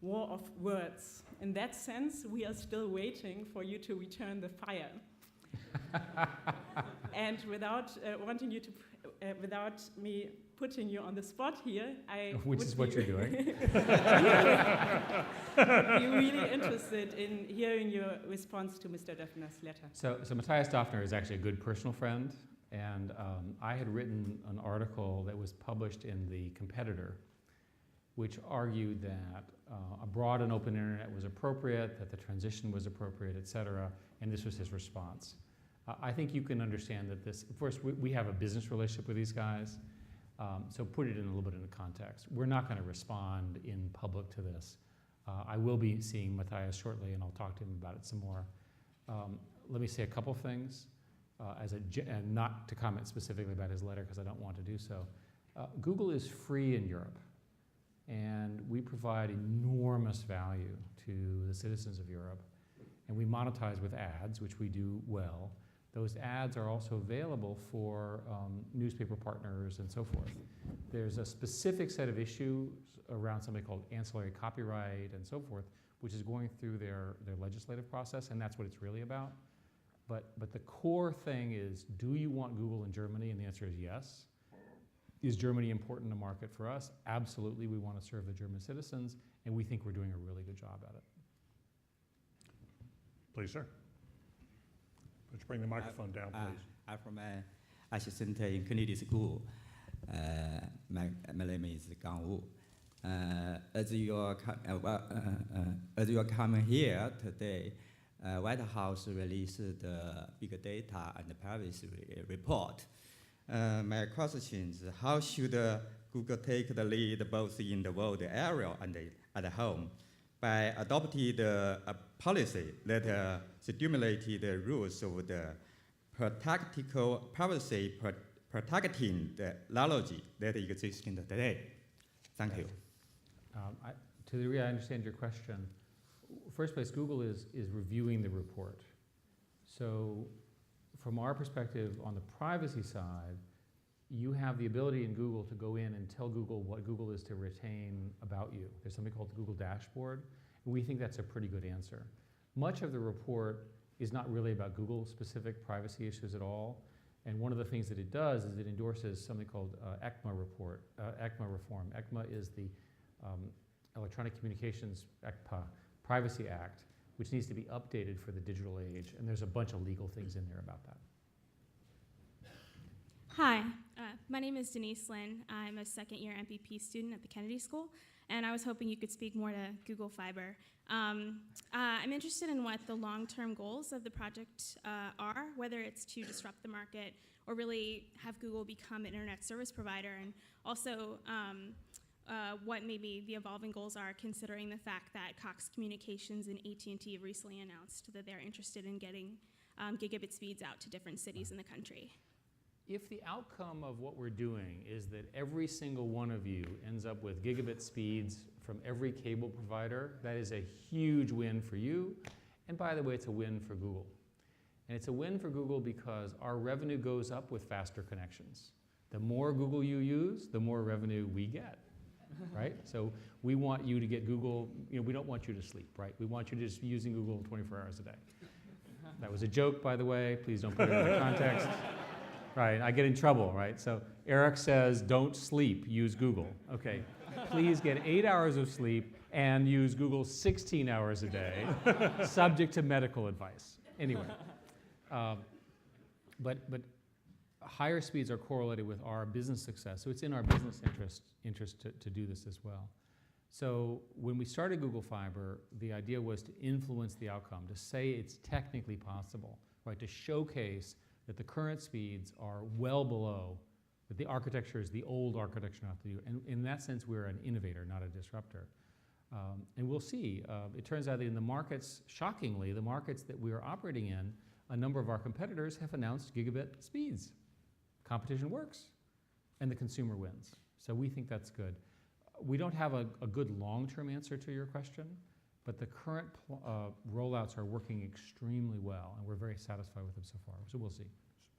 war of words. In that sense, we are still waiting for you to return the fire. And without without me putting you on the spot here, Which is what you're doing. be really interested in hearing your response to Mr. Döpfner's letter. So Matthias Döpfner is actually a good personal friend, and I had written an article that was published in The Competitor, which argued that a broad and open internet was appropriate, that the transition was appropriate, et cetera, and this was his response. I think you can understand that this, of course, we have a business relationship with these guys, so put it in a little bit into context. We're not going to respond in public to this. I will be seeing Matthias shortly, and I'll talk to him about it some more. Let me say a couple things, and not to comment specifically about his letter, because I don't want to do so. Google is free in Europe, and we provide enormous value to the citizens of Europe, and we monetize with ads, which we do well. Those ads are also available for newspaper partners and so forth. There's a specific set of issues around something called ancillary copyright and so forth, which is going through their legislative process, and that's what it's really about. But the core thing is, do you want Google in Germany? And the answer is yes. Is Germany important a market for us? Absolutely, we want to serve the German citizens, and we think we're doing a really good job at it. Please, sir. Let's bring the microphone down, please. I'm from Ashton in Kennedy School. My name is Gang Wu. As you are coming here today, White House released the big data and privacy report. My question is, how should Google take the lead both in the world area and at home by adopting a policy that stimulated the rules of the privacy protecting the technology that exists today? Thank you. To the degree I understand your question, first place, Google is reviewing the report. So from our perspective on the privacy side, you have the ability in Google to go in and tell Google what Google is to retain about you. There's something called the Google Dashboard, and we think that's a pretty good answer. Much of the report is not really about Google-specific privacy issues at all, and one of the things that it does is it endorses something called ECMA reform. ECMA is the Electronic Communications Privacy Act, which needs to be updated for the digital age, and there's a bunch of legal things in there about that. Hi, my name is Denise Lynn. I'm a second-year MPP student at the Kennedy School, and I was hoping you could speak more to Google Fiber. I'm interested in what the long-term goals of the project are, whether it's to disrupt the market or really have Google become an internet service provider, and also what maybe the evolving goals are, considering the fact that Cox Communications and AT&T have recently announced that they're interested in getting gigabit speeds out to different cities in the country. If the outcome of what we're doing is that every single one of you ends up with gigabit speeds from every cable provider, that is a huge win for you. And by the way, it's a win for Google. And it's a win for Google because our revenue goes up with faster connections. The more Google you use, the more revenue we get, right? So we want you to get Google, we don't want you to sleep, right? We want you to just be using Google 24 hours a day. That was a joke, by the way. Please don't put it in the context. Right, I get in trouble, right? So Eric says, don't sleep, use Google. Okay, please get 8 hours of sleep and use Google 16 hours a day, subject to medical advice. Anyway, but higher speeds are correlated with our business success, so it's in our business interest to do this as well. So when we started Google Fiber, the idea was to influence the outcome, to say it's technically possible, right? To showcase that the current speeds are well below, that the architecture is the old architecture not to do. And in that sense, we're an innovator, not a disruptor. And we'll see. It turns out that in the markets, shockingly, the markets that we are operating in, a number of our competitors have announced gigabit speeds. Competition works, and the consumer wins. So we think that's good. We don't have a good long-term answer to your question, but the current rollouts are working extremely well, and we're very satisfied with them so far. So we'll see.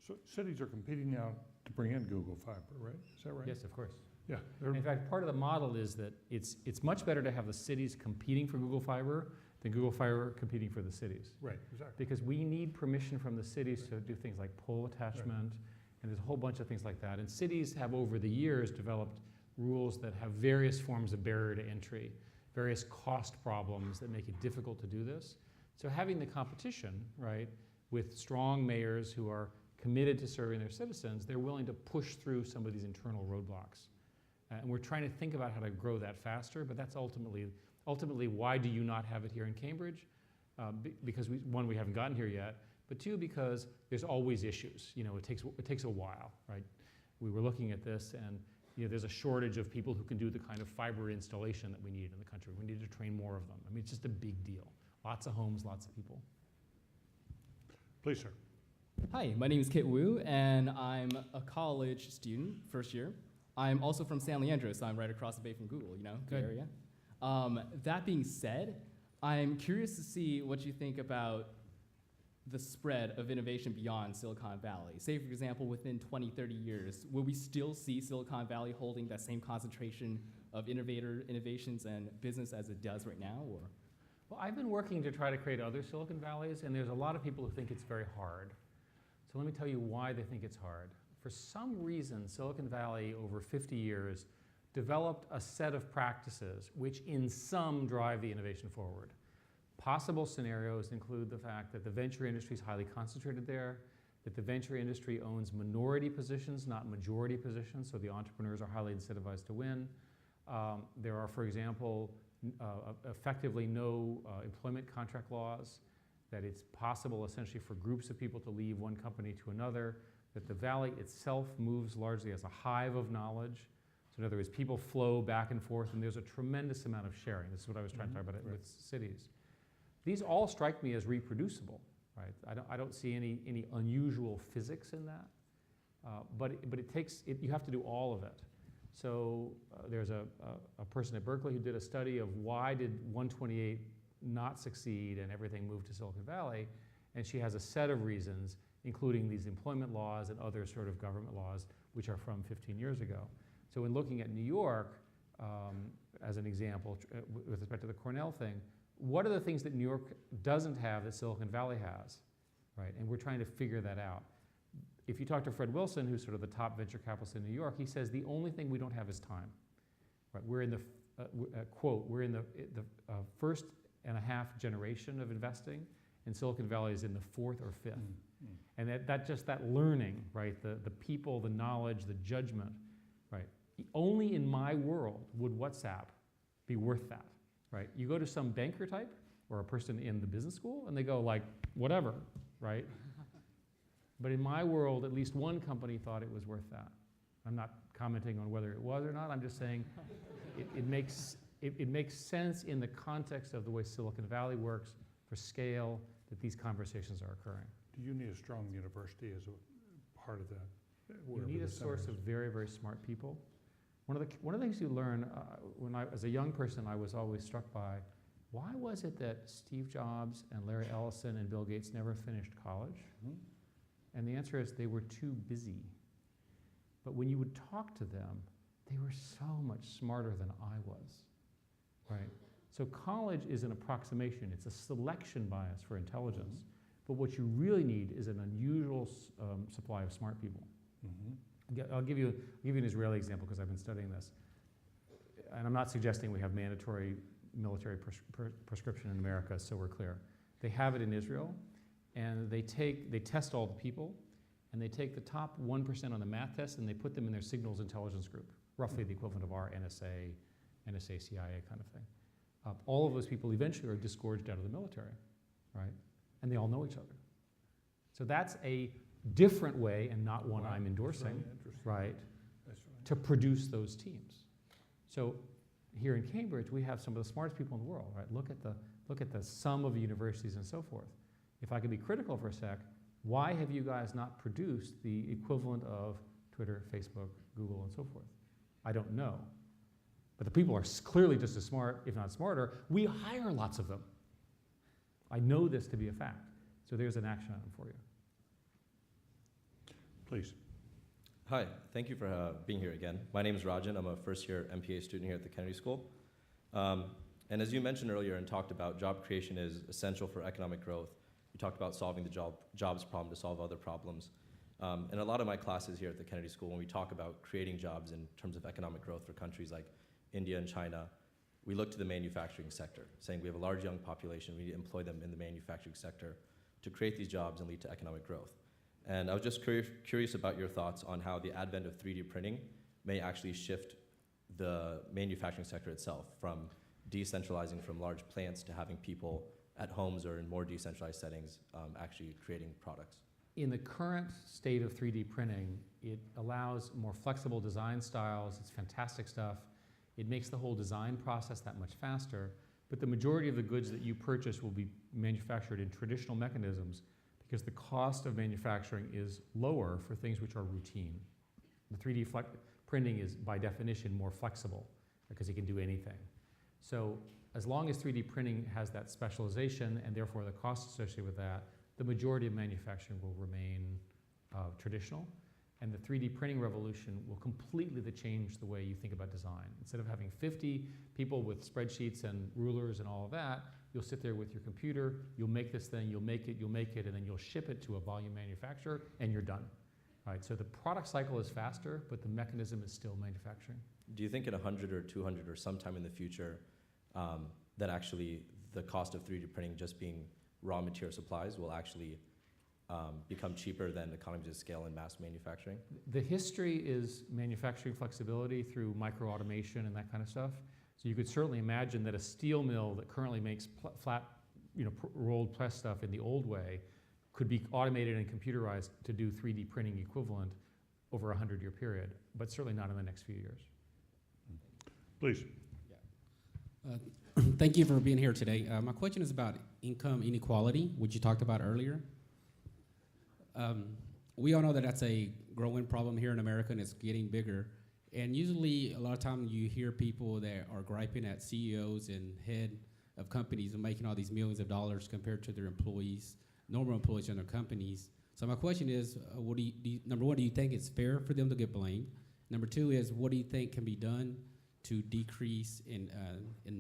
So cities are competing now to bring in Google Fiber, right? Is that right? Yes, of course. Yeah. In fact, part of the model is that it's much better to have the cities competing for Google Fiber than Google Fiber competing for the cities. Right, exactly. Because we need permission from the cities to do things like pole attachment, and there's a whole bunch of things like that. And cities have, over the years, developed rules that have various forms of barrier to entry, various cost problems that make it difficult to do this. So having the competition, right, with strong mayors who are committed to serving their citizens, they're willing to push through some of these internal roadblocks. And we're trying to think about how to grow that faster, but that's ultimately why do you not have it here in Cambridge? Because one, we haven't gotten here yet, but two, because there's always issues. It takes a while, right? We were looking at this, and there's a shortage of people who can do the kind of fiber installation that we need in the country. We need to train more of them. I mean, it's just a big deal. Lots of homes, lots of people. Please, sir. Hi, my name is Kit Wu, and I'm a college student, first year. I'm also from San Leandro, so I'm right across the bay from Google, the area. That being said, I'm curious to see what you think about the spread of innovation beyond Silicon Valley. Say, for example, within 20, 30 years, will we still see Silicon Valley holding that same concentration of innovations and business as it does right now? Or? Well, I've been working to try to create other Silicon Valleys, and there's a lot of people who think it's very hard. So let me tell you why they think it's hard. For some reason, Silicon Valley, over 50 years, developed a set of practices which in some drive the innovation forward. Possible scenarios include the fact that the venture industry is highly concentrated there, that the venture industry owns minority positions, not majority positions, so the entrepreneurs are highly incentivized to win. There are, for example, effectively no employment contract laws, that it's possible essentially for groups of people to leave one company to another, that the valley itself moves largely as a hive of knowledge. So in other words, people flow back and forth, and there's a tremendous amount of sharing. This is what I was trying to talk about with cities. These all strike me as reproducible, right? I don't see any unusual physics in that, but it takes, you have to do all of it. So there's a person at Berkeley who did a study of why did 128 not succeed and everything moved to Silicon Valley, and she has a set of reasons, including these employment laws and other sort of government laws, which are from 15 years ago. So in looking at New York, as an example, with respect to the Cornell thing, what are the things that New York doesn't have that Silicon Valley has, right? And we're trying to figure that out. If you talk to Fred Wilson, who's sort of the top venture capitalist in New York, he says the only thing we don't have is time. Right? We're in the, quote, we're in the first and a half generation of investing, and Silicon Valley is in the fourth or fifth. And that learning, right, the people, the knowledge, the judgment, right? Only in my world would WhatsApp be worth that, right? You go to some banker type or a person in the business school and they go like, whatever, right? But in my world, at least one company thought it was worth that. I'm not commenting on whether it was or not. I'm just saying it makes sense in the context of the way Silicon Valley works for scale that these conversations are occurring. Do you need a strong university as a part of that? You need a source of very, very smart people. One of the things you learn, as a young person, I was always struck by, why was it that Steve Jobs and Larry Ellison and Bill Gates never finished college? And the answer is they were too busy. But when you would talk to them, they were so much smarter than I was, right? So college is an approximation. It's a selection bias for intelligence. But what you really need is an unusual supply of smart people. I'll give you an Israeli example because I've been studying this. And I'm not suggesting we have mandatory military prescription in America, so we're clear. They have it in Israel, and they test all the people, and they take the top 1% on the math test, and they put them in their signals intelligence group, roughly the equivalent of our NSA, CIA kind of thing. All of those people eventually are disgorged out of the military, right? And they all know each other. So that's a different way, and not one I'm endorsing, right, to produce those teams. So here in Cambridge, we have some of the smartest people in the world, right? Look at the sum of universities and so forth. If I could be critical for a sec, why have you guys not produced the equivalent of Twitter, Facebook, Google, and so forth? I don't know. But the people are clearly just as smart, if not smarter. We hire lots of them. I know this to be a fact. So there's an action item for you. Please. Hi, thank you for being here again. My name is Gergen. I'm a first-year MPA student here at the Kennedy School. And as you mentioned earlier and talked about, job creation is essential for economic growth. You talked about solving the jobs problem to solve other problems. In a lot of my classes here at the Kennedy School, when we talk about creating jobs in terms of economic growth for countries like India and China, we look to the manufacturing sector, saying we have a large young population, we need to employ them in the manufacturing sector to create these jobs and lead to economic growth. And I was just curious about your thoughts on how the advent of 3D printing may actually shift the manufacturing sector itself from decentralizing from large plants to having people at homes or in more decentralized settings actually creating products. In the current state of 3D printing, it allows more flexible design styles. It's fantastic stuff. It makes the whole design process that much faster, but the majority of the goods that you purchase will be manufactured in traditional mechanisms because the cost of manufacturing is lower for things which are routine. The 3D printing is, by definition, more flexible because it can do anything. So as long as 3D printing has that specialization and therefore the cost associated with that, the majority of manufacturing will remain traditional. And the 3D printing revolution will completely change the way you think about design. Instead of having 50 people with spreadsheets and rulers and all of that, you'll sit there with your computer, you'll make this thing, you'll make it, and then you'll ship it to a volume manufacturer, and you're done. Right? So the product cycle is faster, but the mechanism is still manufacturing. Do you think in 100 or 200 or sometime in the future that actually the cost of 3D printing just being raw material supplies will actually become cheaper than economies of scale in mass manufacturing? The history is manufacturing flexibility through micro-automation and that kind of stuff. So you could certainly imagine that a steel mill that currently makes flat, rolled press stuff in the old way could be automated and computerized to do 3D printing equivalent over a 100-year period, but certainly not in the next few years. Please. Thank you for being here today. My question is about income inequality, which you talked about earlier. We all know that that's a growing problem here in America, and it's getting bigger. And usually, a lot of times, you hear people that are griping at CEOs and head of companies and making all these millions of dollars compared to their employees, normal employees in their companies. So my question is, number one, do you think it's fair for them to get blamed? Number two is, what do you think can be done to decrease and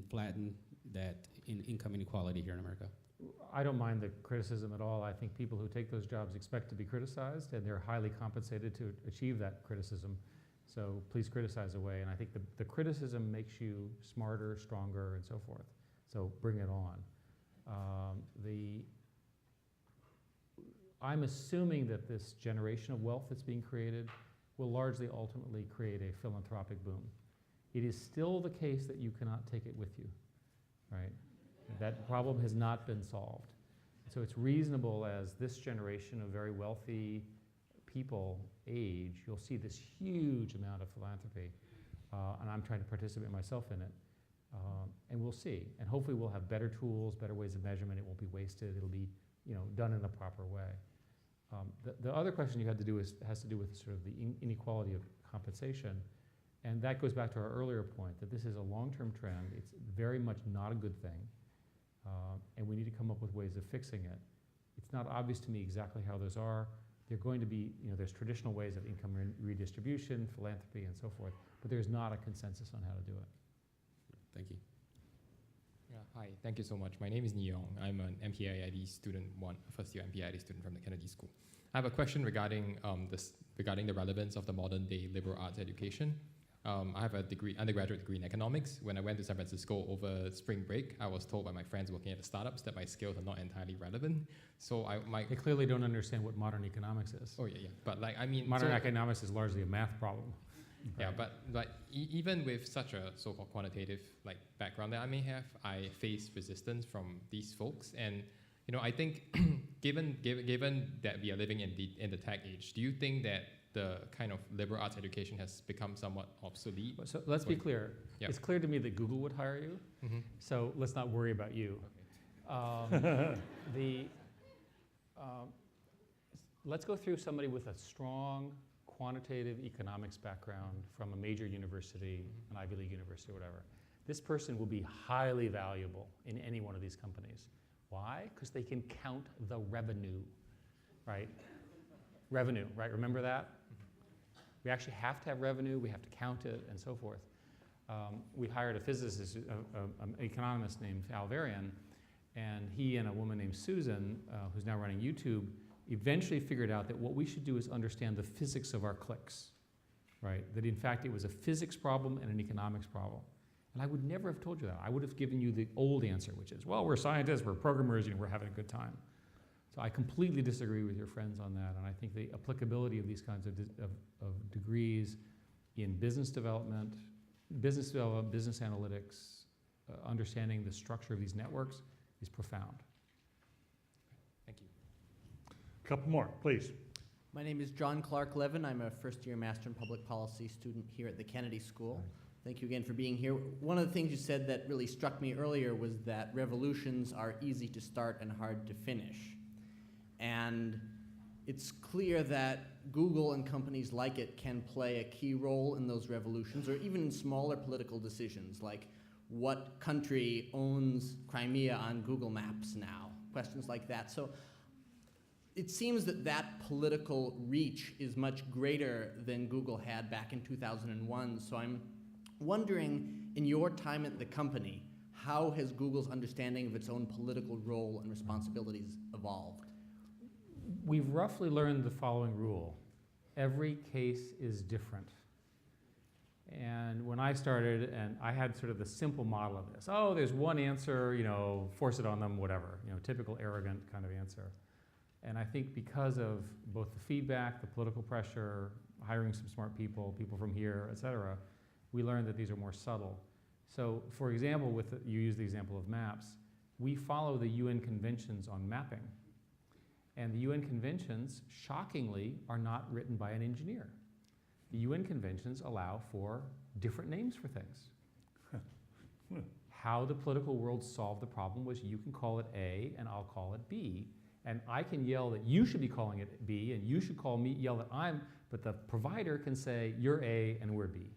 flatten that income inequality here in America? I don't mind the criticism at all. I think people who take those jobs expect to be criticized, and they're highly compensated to achieve that criticism. So please criticize away. And I think the criticism makes you smarter, stronger, and so forth. So bring it on. I'm assuming that this generation of wealth that's being created will largely ultimately create a philanthropic boom. It is still the case that you cannot take it with you, right? That problem has not been solved. So it's reasonable as this generation of very wealthy people age, you'll see this huge amount of philanthropy, and I'm trying to participate myself in it, and we'll see. And hopefully we'll have better tools, better ways of measurement. It won't be wasted. It'll be, done in the proper way. The other question you had to do has to do with sort of the inequality of compensation, and that goes back to our earlier point that this is a long-term trend. It's very much not a good thing, and we need to come up with ways of fixing it. It's not obvious to me exactly how those are. They're going to be, there's traditional ways of income redistribution, philanthropy, and so forth, but there's not a consensus on how to do it. Thank you. Yeah, hi, thank you so much. My name is Neong. I'm an MPIID student, first year MPIID student from the Kennedy School. I have a question regarding regarding the relevance of the modern day liberal arts education. I have a undergraduate degree in economics. When I went to San Francisco over spring break, I was told by my friends working at the startups that my skills are not entirely relevant. So They clearly don't understand what modern economics is. Oh yeah. But modern economics is largely a math problem. Yeah, but even with such a so-called quantitative background that I may have, I face resistance from these folks. And I think given that we are living in the tech age, do you think that the kind of liberal arts education has become somewhat obsolete? So let's be clear. Yeah. It's clear to me that Google would hire you. Mm-hmm. So let's not worry about you. Okay. Let's go through somebody with a strong quantitative economics background from a major university, an Ivy League university, or whatever. This person will be highly valuable in any one of these companies. Why? Because they can count the revenue, right? Revenue, right? Remember that? We actually have to have revenue, we have to count it, and so forth. We hired a physicist, an economist named Al Varian, and he and a woman named Susan, who's now running YouTube, eventually figured out that what we should do is understand the physics of our clicks, right? That in fact it was a physics problem and an economics problem. And I would never have told you that. I would have given you the old answer, which is, well, we're scientists, we're programmers, we're having a good time. So I completely disagree with your friends on that, and I think the applicability of these kinds of degrees in business development, business analytics, understanding the structure of these networks is profound. Thank you. A couple more, please. My name is John Clark Levin. I'm a first-year Master in Public Policy student here at the Kennedy School. Thank you again for being here. One of the things you said that really struck me earlier was that revolutions are easy to start and hard to finish. And it's clear that Google and companies like it can play a key role in those revolutions, or even in smaller political decisions, like what country owns Crimea on Google Maps now, questions like that. So it seems that political reach is much greater than Google had back in 2001. So I'm wondering, in your time at the company, how has Google's understanding of its own political role and responsibilities evolved? We've roughly learned the following rule. Every case is different. And when I started, and I had sort of the simple model of this, there's one answer, force it on them, whatever, typical arrogant kind of answer. And I think because of both the feedback, the political pressure, hiring some smart people, people from here, et cetera, we learned that these are more subtle. So for example, you use the example of maps, we follow the UN conventions on mapping. And the UN conventions, shockingly, are not written by an engineer. The UN conventions allow for different names for things. How the political world solved the problem was you can call it A and I'll call it B. And I can yell that you should be calling it B and you should yell that I'm, but the provider can say you're A and we're B.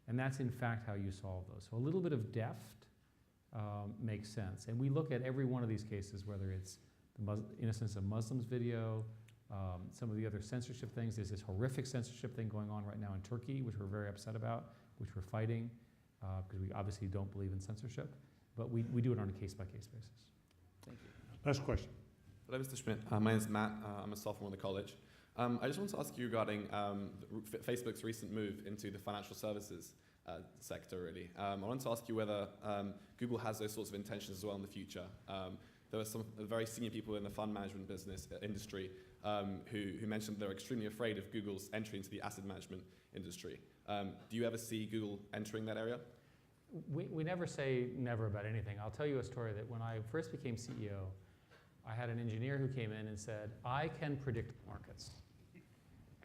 And that's in fact how you solve those. So a little bit of deft makes sense. And we look at every one of these cases, whether it's the Innocence of Muslims video, some of the other censorship things. There's this horrific censorship thing going on right now in Turkey, which we're very upset about, which we're fighting, because we obviously don't believe in censorship. But we do it on a case-by-case basis. Thank you. Last question. Hello, Mr. Schmidt. My name is Matt. I'm a sophomore in the college. I just want to ask you regarding Facebook's recent move into the financial services sector, really. I want to ask you whether Google has those sorts of intentions as well in the future. There were some very senior people in the fund management business industry who mentioned they're extremely afraid of Google's entry into the asset management industry. Do you ever see Google entering that area? We never say never about anything. I'll tell you a story that when I first became CEO, I had an engineer who came in and said, I can predict markets.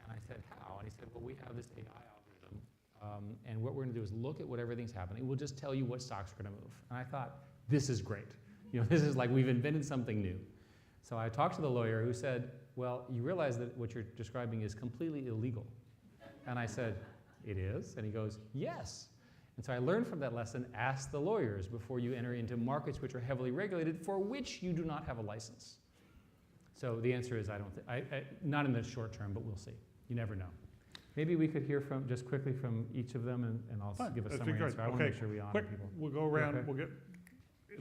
And I said, how? And he said, well, we have this AI algorithm, and what we're going to do is look at what everything's happening. We'll just tell you what stocks are going to move. And I thought, this is great. You know, this is like we've invented something new. So I talked to the lawyer who said, well, you realize that what you're describing is completely illegal. And I said, it is? And he goes, yes. And so I learned from that lesson, ask the lawyers before you enter into markets which are heavily regulated for which you do not have a license. So the answer is not in the short term, but we'll see. You never know. Maybe we could hear just quickly from each of them, and I'll give a summary answer. I want to make sure we honor people. We'll go around, Okay. we'll get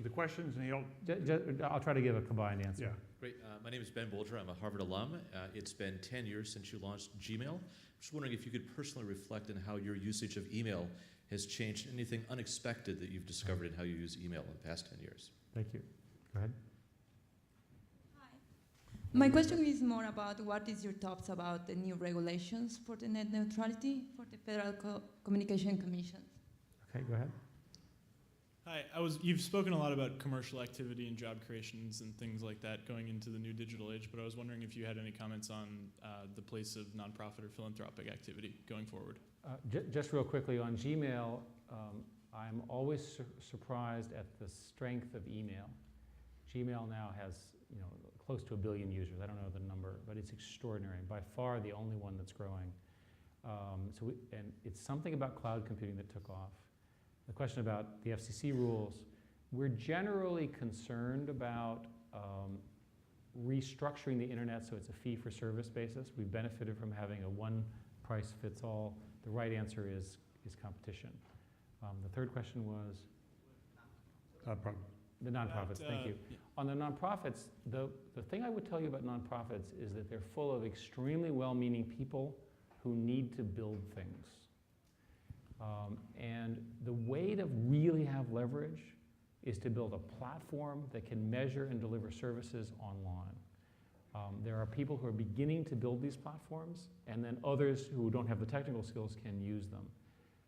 the questions, and I'll try to give a combined answer. Yeah. Great. My name is Ben Bolger. I'm a Harvard alum. It's been 10 years since you launched Gmail. Just wondering if you could personally reflect on how your usage of email has changed, anything unexpected that you've discovered in how you use email in the past 10 years. Thank you. Go ahead. Hi. My question is more about what is your thoughts about the new regulations for the net neutrality for the Federal Communication Commission? Okay, go ahead. Hi, you've spoken a lot about commercial activity and job creations and things like that going into the new digital age, but I was wondering if you had any comments on the place of nonprofit or philanthropic activity going forward. Just real quickly on Gmail, I'm always surprised at the strength of email. Gmail now has close to 1 billion users. I don't know the number, but it's extraordinary. By far the only one that's growing. And it's something about cloud computing that took off. The question about the FCC rules, we're generally concerned about restructuring the internet so it's a fee-for-service basis. We've benefited from having a one-price-fits-all. The right answer is competition. The third question was? The nonprofits, thank you. Yeah. On the nonprofits, the thing I would tell you about nonprofits is that they're full of extremely well-meaning people who need to build things. And the way to really have leverage is to build a platform that can measure and deliver services online. There are people who are beginning to build these platforms, and then others who don't have the technical skills can use them.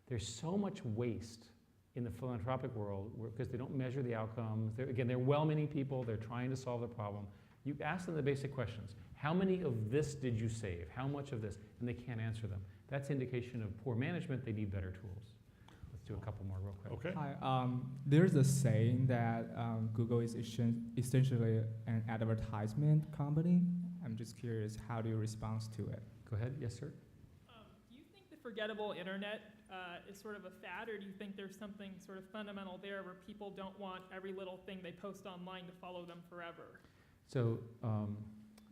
There's so much waste in the philanthropic world because they don't measure the outcomes. They're well-meaning people. They're trying to solve the problem. You ask them the basic questions. How many of this did you save? How much of this? And they can't answer them. That's indication of poor management. They need better tools. Let's do a couple more real quick. Okay. Hi. There's a saying that Google is essentially an advertisement company. I'm just curious, how do you respond to it? Go ahead. Yes, sir. Do you think the forgettable internet is sort of a fad, or do you think there's something sort of fundamental there where people don't want every little thing they post online to follow them forever? So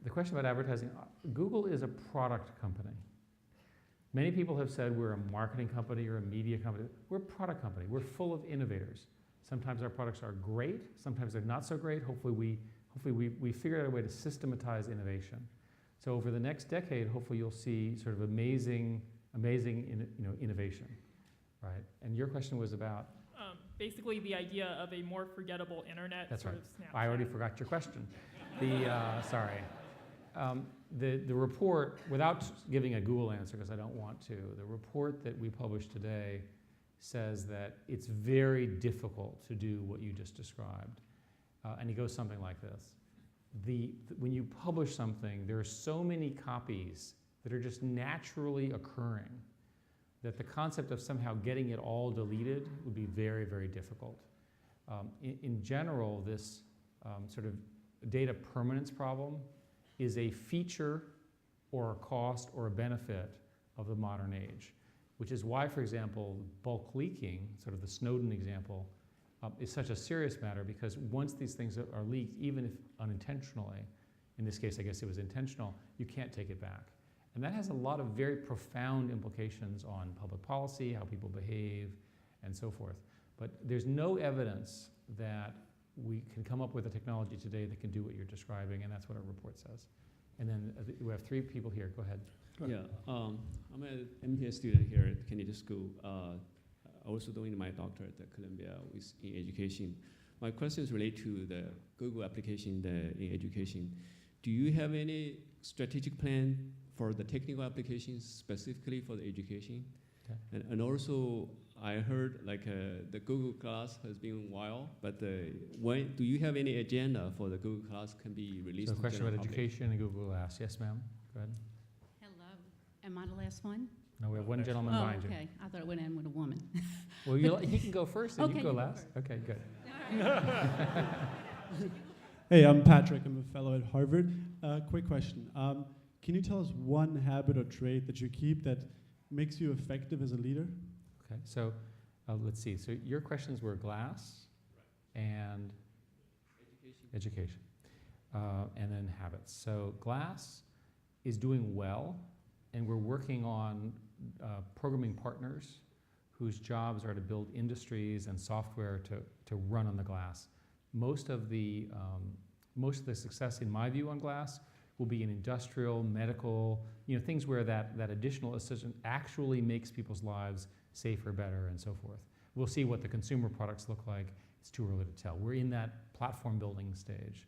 the question about advertising, Google is a product company. Many people have said we're a marketing company or a media company. We're a product company. We're full of innovators. Sometimes our products are great. Sometimes they're not so great. Hopefully we figured out a way to systematize innovation. So over the next decade, hopefully you'll see sort of amazing innovation, right? And your question was about? Basically the idea of a more forgettable internet. That's sort right. of Snapchat. I already forgot your question. Sorry. The report, without giving a Google answer, because I don't want to, the report that we published today says that it's very difficult to do what you just described. And it goes something like this. When you publish something, there are so many copies that are just naturally occurring that the concept of somehow getting it all deleted would be very, very difficult. In general, this sort of data permanence problem is a feature or a cost or a benefit of the modern age, which is why, for example, bulk leaking, sort of the Snowden example, is such a serious matter, because once these things are leaked, even if unintentionally, in this case I guess it was intentional, you can't take it back. And that has a lot of very profound implications on public policy, how people behave, and so forth. But there's no evidence that we can come up with a technology today that can do what you're describing, and that's what our report says. And then we have 3 people here. Go ahead. Yeah, I'm an MPA student here at Kennedy School. Also doing my doctorate at Columbia in education. My questions relate to the Google application in education. Do you have any strategic plan for the technical applications specifically for the education? Okay. And also, I heard the Google Class has been a while, but when do you have any agenda for the Google Class can be released? So a question about education and Google Glass. Yes, ma'am. Go ahead. Hello. Am I the last one? No, we have one gentleman behind you. Okay. I thought it went in with a woman. Well, he can go first, and okay, you can go last. Okay, good. Hey, I'm Patrick. I'm a fellow at Harvard. Quick question. Can you tell us one habit or trait that you keep that makes you effective as a leader? Okay, so let's see. So your questions were glass and education, and then habits. So glass is doing well, and we're working on programming partners whose jobs are to build industries and software to run on the glass. Most of the success, in my view, on glass will be in industrial, medical, things where that additional assistant actually makes people's lives safer, better, and so forth. We'll see what the consumer products look like. It's too early to tell. We're in that platform building stage.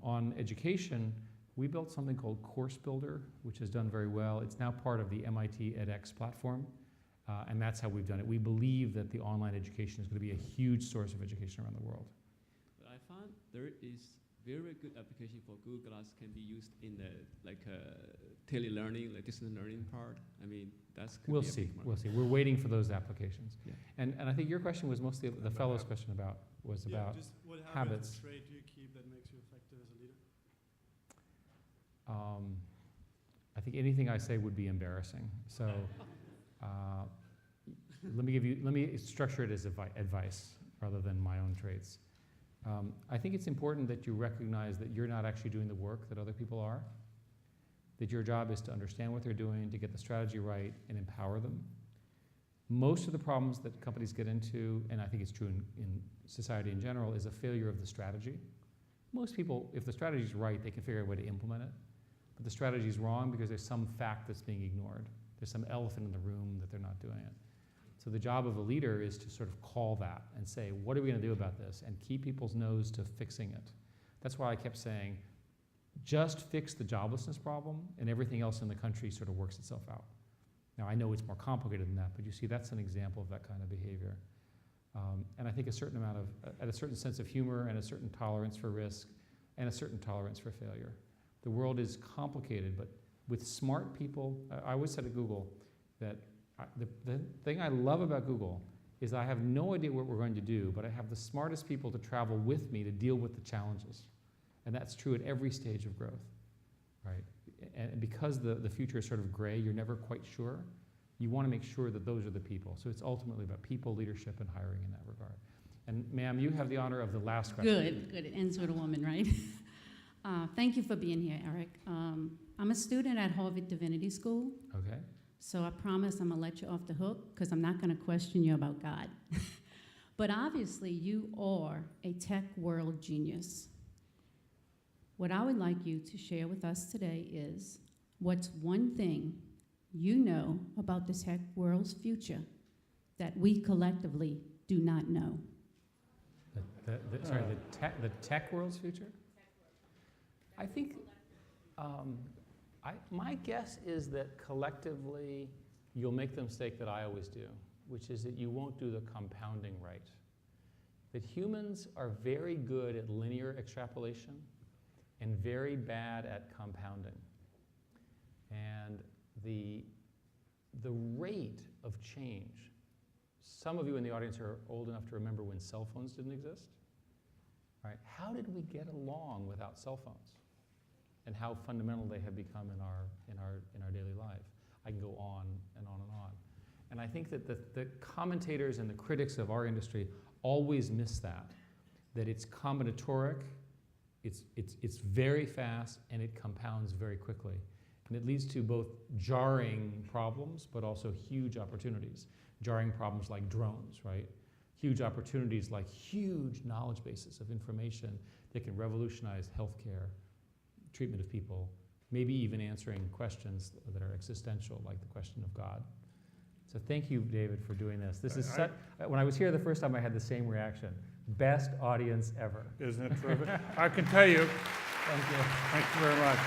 On education, we built something called Course Builder, which has done very well. It's now part of the MIT edX platform, and that's how we've done it. We believe that the online education is going to be a huge source of education around the world. But I found there is very good application for Google Glass can be used in the tele-learning, distance learning part. I mean, that's We'll see. We're waiting for those applications. Yeah. And I think your question was mostly the fellow's question about just what habits. Or trait do you keep that makes you effective as a leader? I think anything I say would be embarrassing. So let me structure it as advice rather than my own traits. I think it's important that you recognize that you're not actually doing the work that other people are, that your job is to understand what they're doing, to get the strategy right, and empower them. Most of the problems that companies get into, and I think it's true in society in general, is a failure of the strategy. Most people, if the strategy is right, they can figure out a way to implement it. But the strategy is wrong because there's some fact that's being ignored. There's some elephant in the room that they're not doing it. So the job of a leader is to sort of call that and say, what are we going to do about this? And keep people's nose to fixing it. That's why I kept saying, just fix the joblessness problem and everything else in the country sort of works itself out. Now, I know it's more complicated than that, but you see, that's an example of that kind of behavior. And I think a certain sense of humor and a certain tolerance for risk and a certain tolerance for failure. The world is complicated, but with smart people, I always said at Google that the thing I love about Google is I have no idea what we're going to do, but I have the smartest people to travel with me to deal with the challenges. And that's true at every stage of growth, right? And because the future is sort of gray, you're never quite sure, you want to make sure that those are the people. So it's ultimately about people, leadership, and hiring in that regard. And ma'am, you have the honor of the last question. Good. It ends with a woman, right? Thank you for being here, Eric. I'm a student at Harvard Divinity School. Okay. So I promise I'm going to let you off the hook because I'm not going to question you about God. But obviously, you are a tech world genius. What I would like you to share with us today is what's one thing you know about the tech world's future that we collectively do not know? The tech world's future? I think My guess is that collectively you'll make the mistake that I always do, which is that you won't do the compounding right. That humans are very good at linear extrapolation and very bad at compounding. And the rate of change, some of you in the audience are old enough to remember when cell phones didn't exist. Right? How did we get along without cell phones? And how fundamental they have become in our daily life. I can go on and on and on. And I think that the commentators and the critics of our industry always miss that it's combinatoric, it's very fast, and it compounds very quickly. And it leads to both jarring problems, but also huge opportunities. Jarring problems like drones, right? Huge opportunities like huge knowledge bases of information that can revolutionize healthcare, treatment of people, maybe even answering questions that are existential, like the question of God. So thank you, David, for doing this. This is when I was here the first time, I had the same reaction. Best audience ever. Isn't it terrific? I can tell you. Thank you. Thank you very much.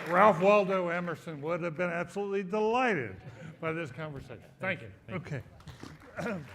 Ralph Waldo Emerson would have been absolutely delighted by this conversation. Thank you. Okay. Thanks.